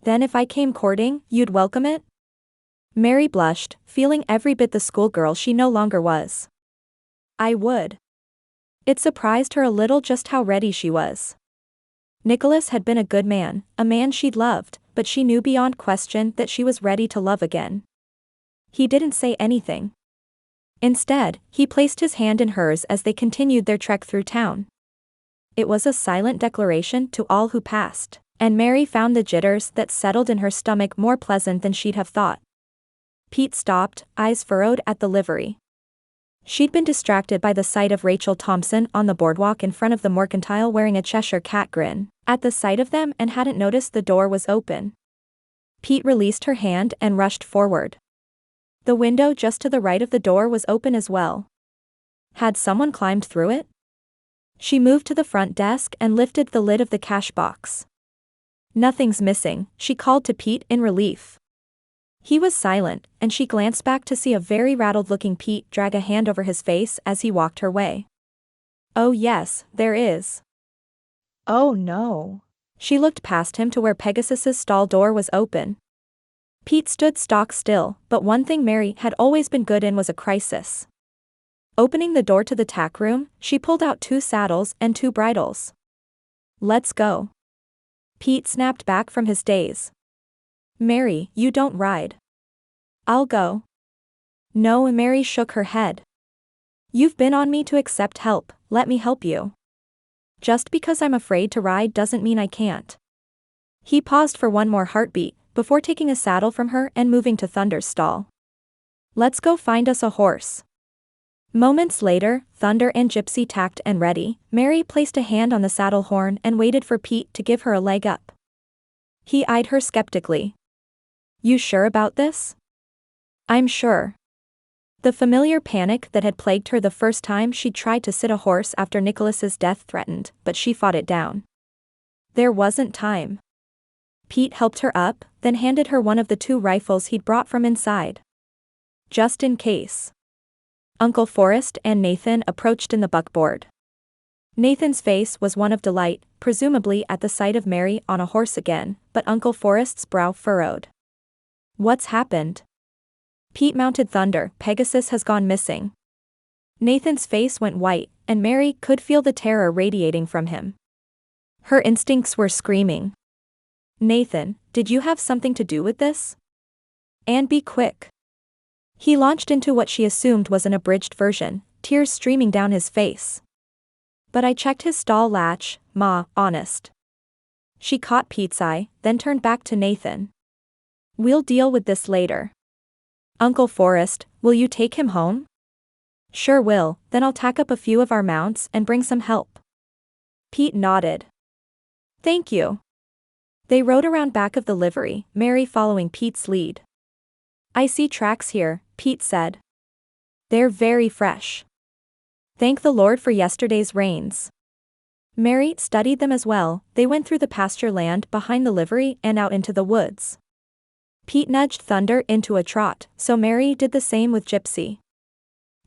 Then if I came courting, you'd welcome it? Mary blushed, feeling every bit the schoolgirl she no longer was. I would. It surprised her a little just how ready she was. Nicholas had been a good man, a man she'd loved, but she knew beyond question that she was ready to love again. He didn't say anything. Instead, he placed his hand in hers as they continued their trek through town. It was a silent declaration to all who passed, and Mary found the jitters that settled in her stomach more pleasant than she'd have thought. Pete stopped, eyes furrowed at the livery. She'd been distracted by the sight of Rachel Thompson on the boardwalk in front of the Mercantile wearing a Cheshire cat grin, at the sight of them, and hadn't noticed the door was open. Pete released her hand and rushed forward. The window just to the right of the door was open as well. Had someone climbed through it? She moved to the front desk and lifted the lid of the cash box. Nothing's missing, she called to Pete in relief. He was silent, and she glanced back to see a very rattled-looking Pete drag a hand over his face as he walked her way. Oh yes, there is. oh no. She looked past him to where Pegasus's stall door was open. Pete stood stock still, but one thing Mary had always been good in was a crisis. Opening the door to the tack room, she pulled out 2 saddles and 2 bridles. Let's go. Pete snapped back from his daze. Mary, you don't ride. I'll go. No, Mary shook her head. You've been on me to accept help, let me help you. Just because I'm afraid to ride doesn't mean I can't. He paused for one more heartbeat, before taking a saddle from her and moving to Thunder's stall. Let's go find us a horse. Moments later, Thunder and Gypsy tacked and ready. Mary placed a hand on the saddle horn and waited for Pete to give her a leg up. He eyed her skeptically. You sure about this? I'm sure. The familiar panic that had plagued her the first time she'd tried to sit a horse after Nicholas's death threatened, but she fought it down. There wasn't time. Pete helped her up, then handed her one of the 2 rifles he'd brought from inside. Just in case. Uncle Forrest and Nathan approached in the buckboard. Nathan's face was one of delight, presumably at the sight of Mary on a horse again, but Uncle Forrest's brow furrowed. What's happened? Pete mounted Thunder, Pegasus has gone missing. Nathan's face went white, and Mary could feel the terror radiating from him. Her instincts were screaming. Nathan, did you have something to do with this? And be quick. He launched into what she assumed was an abridged version, tears streaming down his face. But I checked his stall latch, Ma, honest. She caught Pete's eye, then turned back to Nathan. We'll deal with this later. Uncle Forrest, will you take him home? Sure will, then I'll tack up a few of our mounts and bring some help. Pete nodded. Thank you. They rode around back of the livery, Mary following Pete's lead. I see tracks here, Pete said. They're very fresh. Thank the Lord for yesterday's rains. Mary studied them as well. They went through the pasture land behind the livery and out into the woods. Pete nudged Thunder into a trot, so Mary did the same with Gypsy.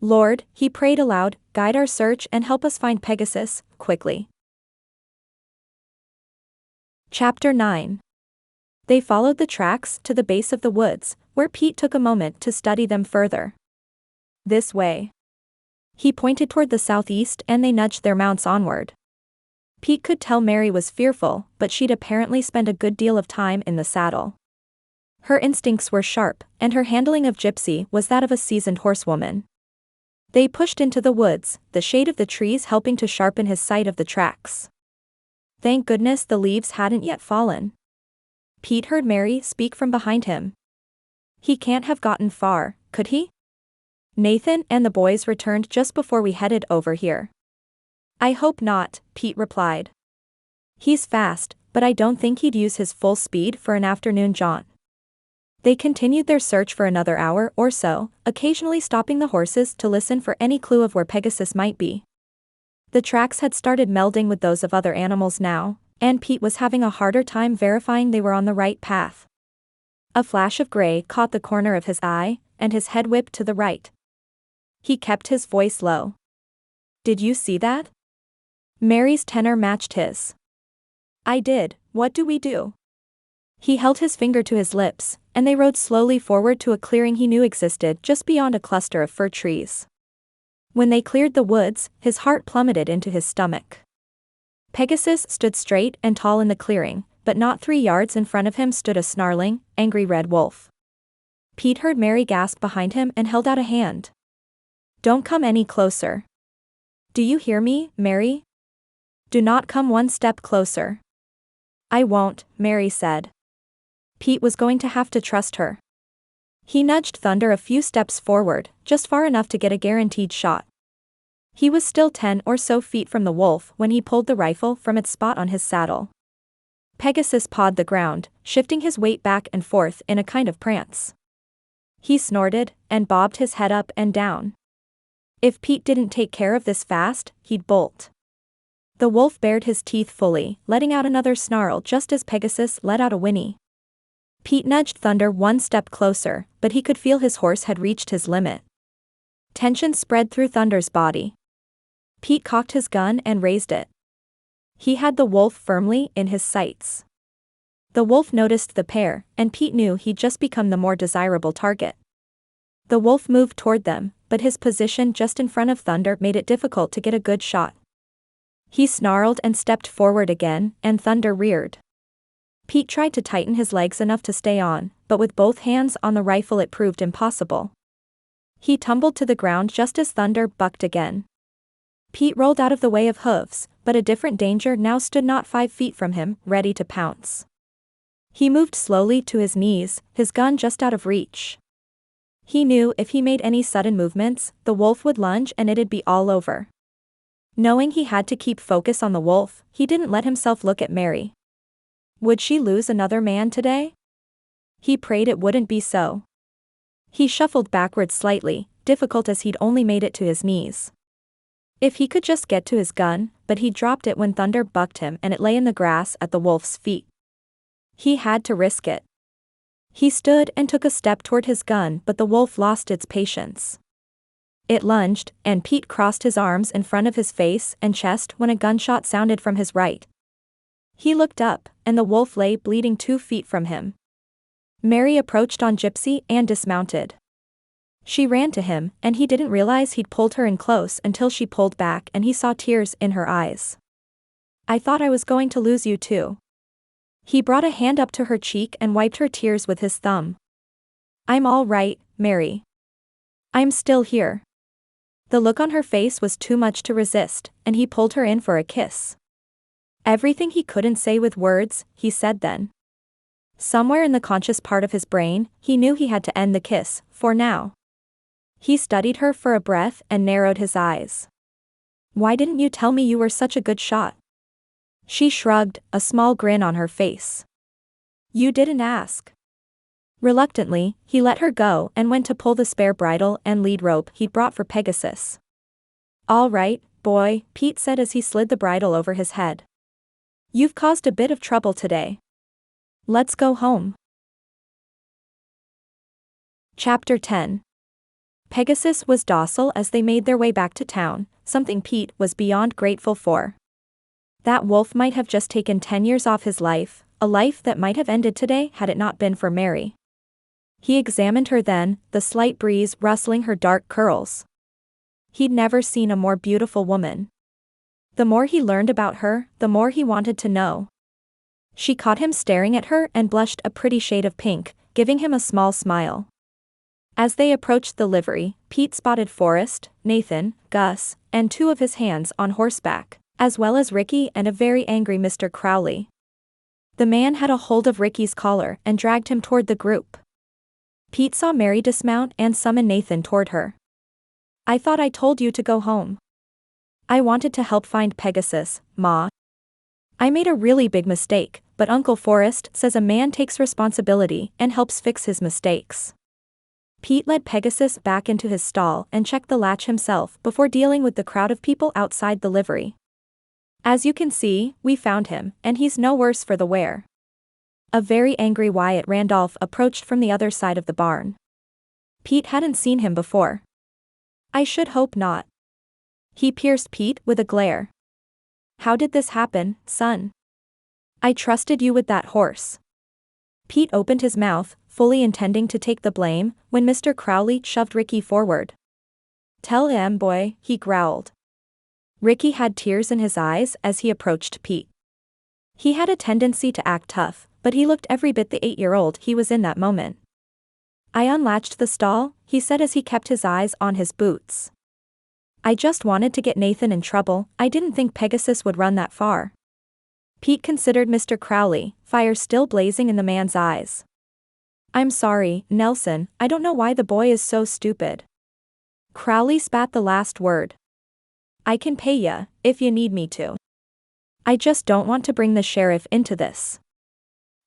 Lord, he prayed aloud, guide our search and help us find Pegasus, quickly. Chapter 9. They followed the tracks to the base of the woods, where Pete took a moment to study them further. This way. He pointed toward the southeast and they nudged their mounts onward. Pete could tell Mary was fearful, but she'd apparently spent a good deal of time in the saddle. Her instincts were sharp, and her handling of Gypsy was that of a seasoned horsewoman. They pushed into the woods, the shade of the trees helping to sharpen his sight of the tracks. Thank goodness the leaves hadn't yet fallen. Pete heard Mary speak from behind him. He can't have gotten far, could he? Nathan and the boys returned just before we headed over here. I hope not, Pete replied. He's fast, but I don't think he'd use his full speed for an afternoon jaunt. They continued their search for another hour or so, occasionally stopping the horses to listen for any clue of where Pegasus might be. The tracks had started melding with those of other animals now, and Pete was having a harder time verifying they were on the right path. A flash of gray caught the corner of his eye, and his head whipped to the right. He kept his voice low. Did you see that? Mary's tenor matched his. I did, what do we do? He held his finger to his lips, and they rode slowly forward to a clearing he knew existed just beyond a cluster of fir trees. When they cleared the woods, his heart plummeted into his stomach. Pegasus stood straight and tall in the clearing, but not 3 yards in front of him stood a snarling, angry red wolf. Pete heard Mary gasp behind him and held out a hand. Don't come any closer. Do you hear me, Mary? Do not come one step closer. I won't, Mary said. Pete was going to have to trust her. He nudged Thunder a few steps forward, just far enough to get a guaranteed shot. He was still 10 or so feet from the wolf when he pulled the rifle from its spot on his saddle. Pegasus pawed the ground, shifting his weight back and forth in a kind of prance. He snorted, and bobbed his head up and down. If Pete didn't take care of this fast, he'd bolt. The wolf bared his teeth fully, letting out another snarl just as Pegasus let out a whinny. Pete nudged Thunder one step closer, but he could feel his horse had reached his limit. Tension spread through Thunder's body. Pete cocked his gun and raised it. He had the wolf firmly in his sights. The wolf noticed the pair, and Pete knew he'd just become the more desirable target. The wolf moved toward them, but his position just in front of Thunder made it difficult to get a good shot. He snarled and stepped forward again, and Thunder reared. Pete tried to tighten his legs enough to stay on, but with both hands on the rifle it proved impossible. He tumbled to the ground just as Thunder bucked again. Pete rolled out of the way of hooves, but a different danger now stood not 5 feet from him, ready to pounce. He moved slowly to his knees, his gun just out of reach. He knew if he made any sudden movements, the wolf would lunge and it'd be all over. Knowing he had to keep focus on the wolf, he didn't let himself look at Mary. Would she lose another man today? He prayed it wouldn't be so. He shuffled backward slightly, difficult as he'd only made it to his knees. If he could just get to his gun, but he dropped it when Thunder bucked him and it lay in the grass at the wolf's feet. He had to risk it. He stood and took a step toward his gun, but the wolf lost its patience. It lunged, and Pete crossed his arms in front of his face and chest when a gunshot sounded from his right. He looked up, and the wolf lay bleeding 2 feet from him. Mary approached on Gypsy and dismounted. She ran to him, and he didn't realize he'd pulled her in close until she pulled back and he saw tears in her eyes. I thought I was going to lose you too. He brought a hand up to her cheek and wiped her tears with his thumb. I'm all right, Mary. I'm still here. The look on her face was too much to resist, and he pulled her in for a kiss. Everything he couldn't say with words, he said then. Somewhere in the conscious part of his brain, he knew he had to end the kiss, for now. He studied her for a breath and narrowed his eyes. Why didn't you tell me you were such a good shot? She shrugged, a small grin on her face. You didn't ask. Reluctantly, he let her go and went to pull the spare bridle and lead rope he'd brought for Pegasus. All right, boy, Pete said as he slid the bridle over his head. You've caused a bit of trouble today. Let's go home. Chapter 10. Pegasus was docile as they made their way back to town, something Pete was beyond grateful for. That wolf might have just taken 10 years off his life, a life that might have ended today had it not been for Mary. He examined her then, the slight breeze rustling her dark curls. He'd never seen a more beautiful woman. The more he learned about her, the more he wanted to know. She caught him staring at her and blushed a pretty shade of pink, giving him a small smile. As they approached the livery, Pete spotted Forrest, Nathan, Gus, and two of his hands on horseback, as well as Ricky and a very angry Mr. Crowley. The man had a hold of Ricky's collar and dragged him toward the group. Pete saw Mary dismount and summon Nathan toward her. I thought I told you to go home. I wanted to help find Pegasus, Ma. I made a really big mistake, but Uncle Forrest says a man takes responsibility and helps fix his mistakes. Pete led Pegasus back into his stall and checked the latch himself before dealing with the crowd of people outside the livery. As you can see, we found him, and he's no worse for the wear. A very angry Wyatt Randolph approached from the other side of the barn. Pete hadn't seen him before. I should hope not. He pierced Pete with a glare. How did this happen, son? I trusted you with that horse. Pete opened his mouth, fully intending to take the blame, when Mr. Crowley shoved Ricky forward. Tell him, boy, he growled. Ricky had tears in his eyes as he approached Pete. He had a tendency to act tough, but he looked every bit the 8-year-old he was in that moment. I unlatched the stall, he said as he kept his eyes on his boots. I just wanted to get Nathan in trouble, I didn't think Pegasus would run that far. Pete considered Mr. Crowley, fire still blazing in the man's eyes. I'm sorry, Nelson, I don't know why the boy is so stupid. Crowley spat the last word. I can pay ya, if you need me to. I just don't want to bring the sheriff into this.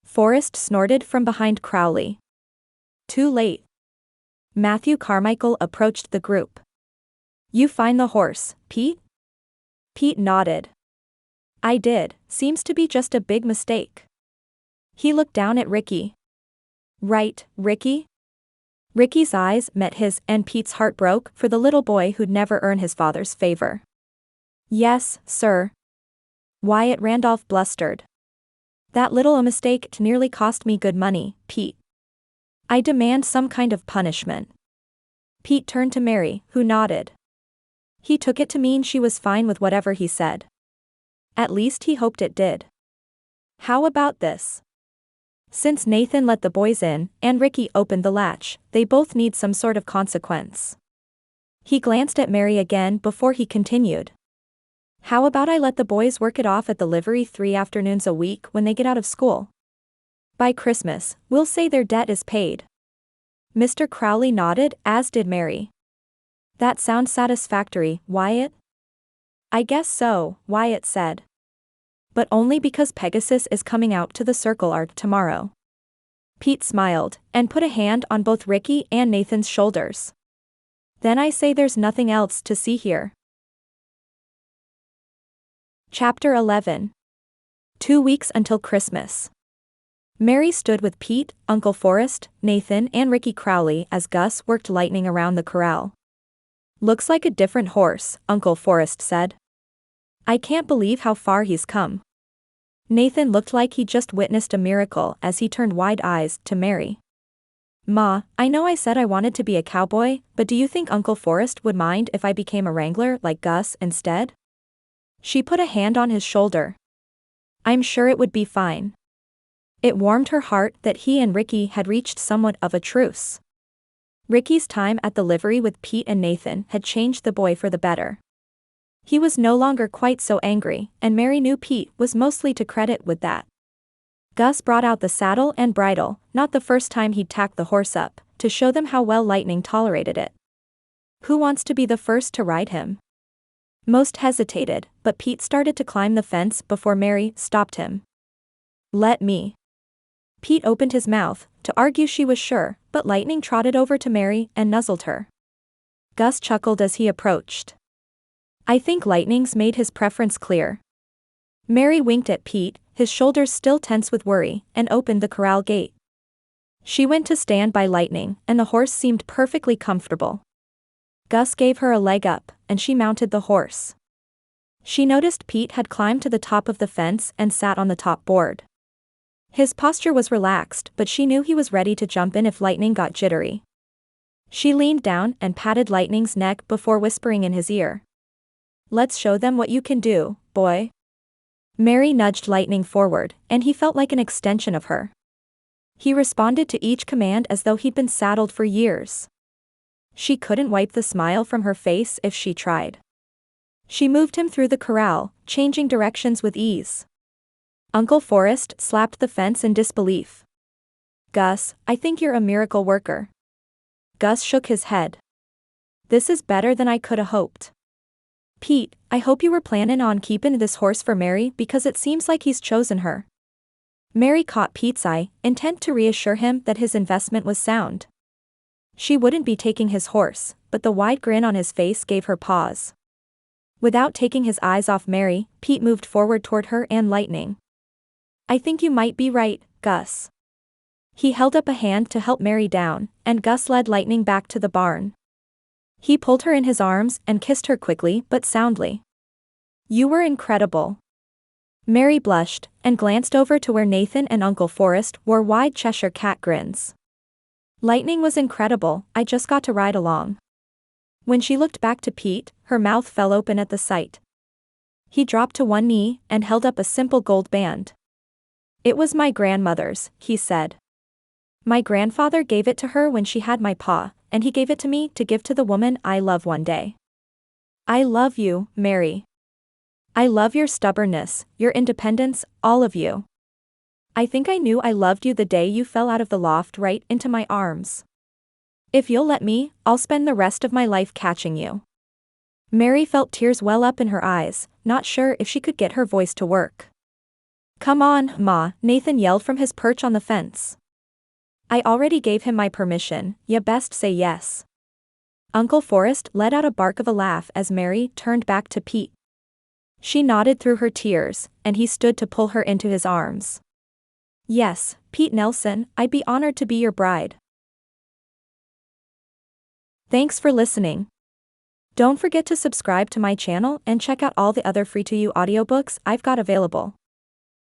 Forrest snorted from behind Crowley. Too late. Matthew Carmichael approached the group. You find the horse, Pete? Pete nodded. I did, seems to be just a big mistake. He looked down at Ricky. Right, Ricky? Ricky's eyes met his, and Pete's heart broke for the little boy who'd never earn his father's favor. Yes, sir. Wyatt Randolph blustered. That little a mistake nearly cost me good money, Pete. I demand some kind of punishment. Pete turned to Mary, who nodded. He took it to mean she was fine with whatever he said. At least he hoped it did. How about this? Since Nathan let the boys in, and Ricky opened the latch, they both need some sort of consequence. He glanced at Mary again before he continued. How about I let the boys work it off at the livery 3 afternoons a week when they get out of school? By Christmas, we'll say their debt is paid. Mr. Crowley nodded, as did Mary. That sounds satisfactory, Wyatt? I guess so, Wyatt said. But only because Pegasus is coming out to the circle arc tomorrow. Pete smiled, and put a hand on both Ricky and Nathan's shoulders. Then I say there's nothing else to see here. Chapter 11. 2 weeks until Christmas. Mary stood with Pete, Uncle Forrest, Nathan and Ricky Crowley as Gus worked lightning around the corral. Looks like a different horse, Uncle Forrest said. I can't believe how far he's come. Nathan looked like he just witnessed a miracle as he turned wide eyes to Mary. Ma, I know I said I wanted to be a cowboy, but do you think Uncle Forrest would mind if I became a wrangler like Gus instead? She put a hand on his shoulder. I'm sure it would be fine. It warmed her heart that he and Ricky had reached somewhat of a truce. Ricky's time at the livery with Pete and Nathan had changed the boy for the better. He was no longer quite so angry, and Mary knew Pete was mostly to credit with that. Gus brought out the saddle and bridle, not the first time he'd tacked the horse up, to show them how well Lightning tolerated it. Who wants to be the first to ride him? Most hesitated, but Pete started to climb the fence before Mary stopped him. Let me. Pete opened his mouth to argue she was sure, but Lightning trotted over to Mary and nuzzled her. Gus chuckled as he approached. I think Lightning's made his preference clear. Mary winked at Pete, his shoulders still tense with worry, and opened the corral gate. She went to stand by Lightning, and the horse seemed perfectly comfortable. Gus gave her a leg up, and she mounted the horse. She noticed Pete had climbed to the top of the fence and sat on the top board. His posture was relaxed, but she knew he was ready to jump in if Lightning got jittery. She leaned down and patted Lightning's neck before whispering in his ear. Let's show them what you can do, boy. Mary nudged Lightning forward, and he felt like an extension of her. He responded to each command as though he'd been saddled for years. She couldn't wipe the smile from her face if she tried. She moved him through the corral, changing directions with ease. Uncle Forrest slapped the fence in disbelief. Gus, I think you're a miracle worker. Gus shook his head. This is better than I coulda hoped. Pete, I hope you were plannin' on keepin' this horse for Mary because it seems like he's chosen her. Mary caught Pete's eye, intent to reassure him that his investment was sound. She wouldn't be taking his horse, but the wide grin on his face gave her pause. Without taking his eyes off Mary, Pete moved forward toward her and Lightning. I think you might be right, Gus. He held up a hand to help Mary down, and Gus led Lightning back to the barn. He pulled her in his arms and kissed her quickly but soundly. You were incredible. Mary blushed, and glanced over to where Nathan and Uncle Forrest wore wide Cheshire cat grins. Lightning was incredible, I just got to ride along. When she looked back to Pete, her mouth fell open at the sight. He dropped to one knee and held up a simple gold band. It was my grandmother's, he said. My grandfather gave it to her when she had my paw, and he gave it to me to give to the woman I love one day. I love you, Mary. I love your stubbornness, your independence, all of you. I think I knew I loved you the day you fell out of the loft right into my arms. If you'll let me, I'll spend the rest of my life catching you. Mary felt tears well up in her eyes, not sure if she could get her voice to work. Come on, Ma, Nathan yelled from his perch on the fence. I already gave him my permission, ya best say yes. Uncle Forrest let out a bark of a laugh as Mary turned back to Pete. She nodded through her tears, and he stood to pull her into his arms. Yes, Pete Nelson, I'd be honored to be your bride. Thanks for listening. Don't forget to subscribe to my channel and check out all the other free-to-you audiobooks I've got available.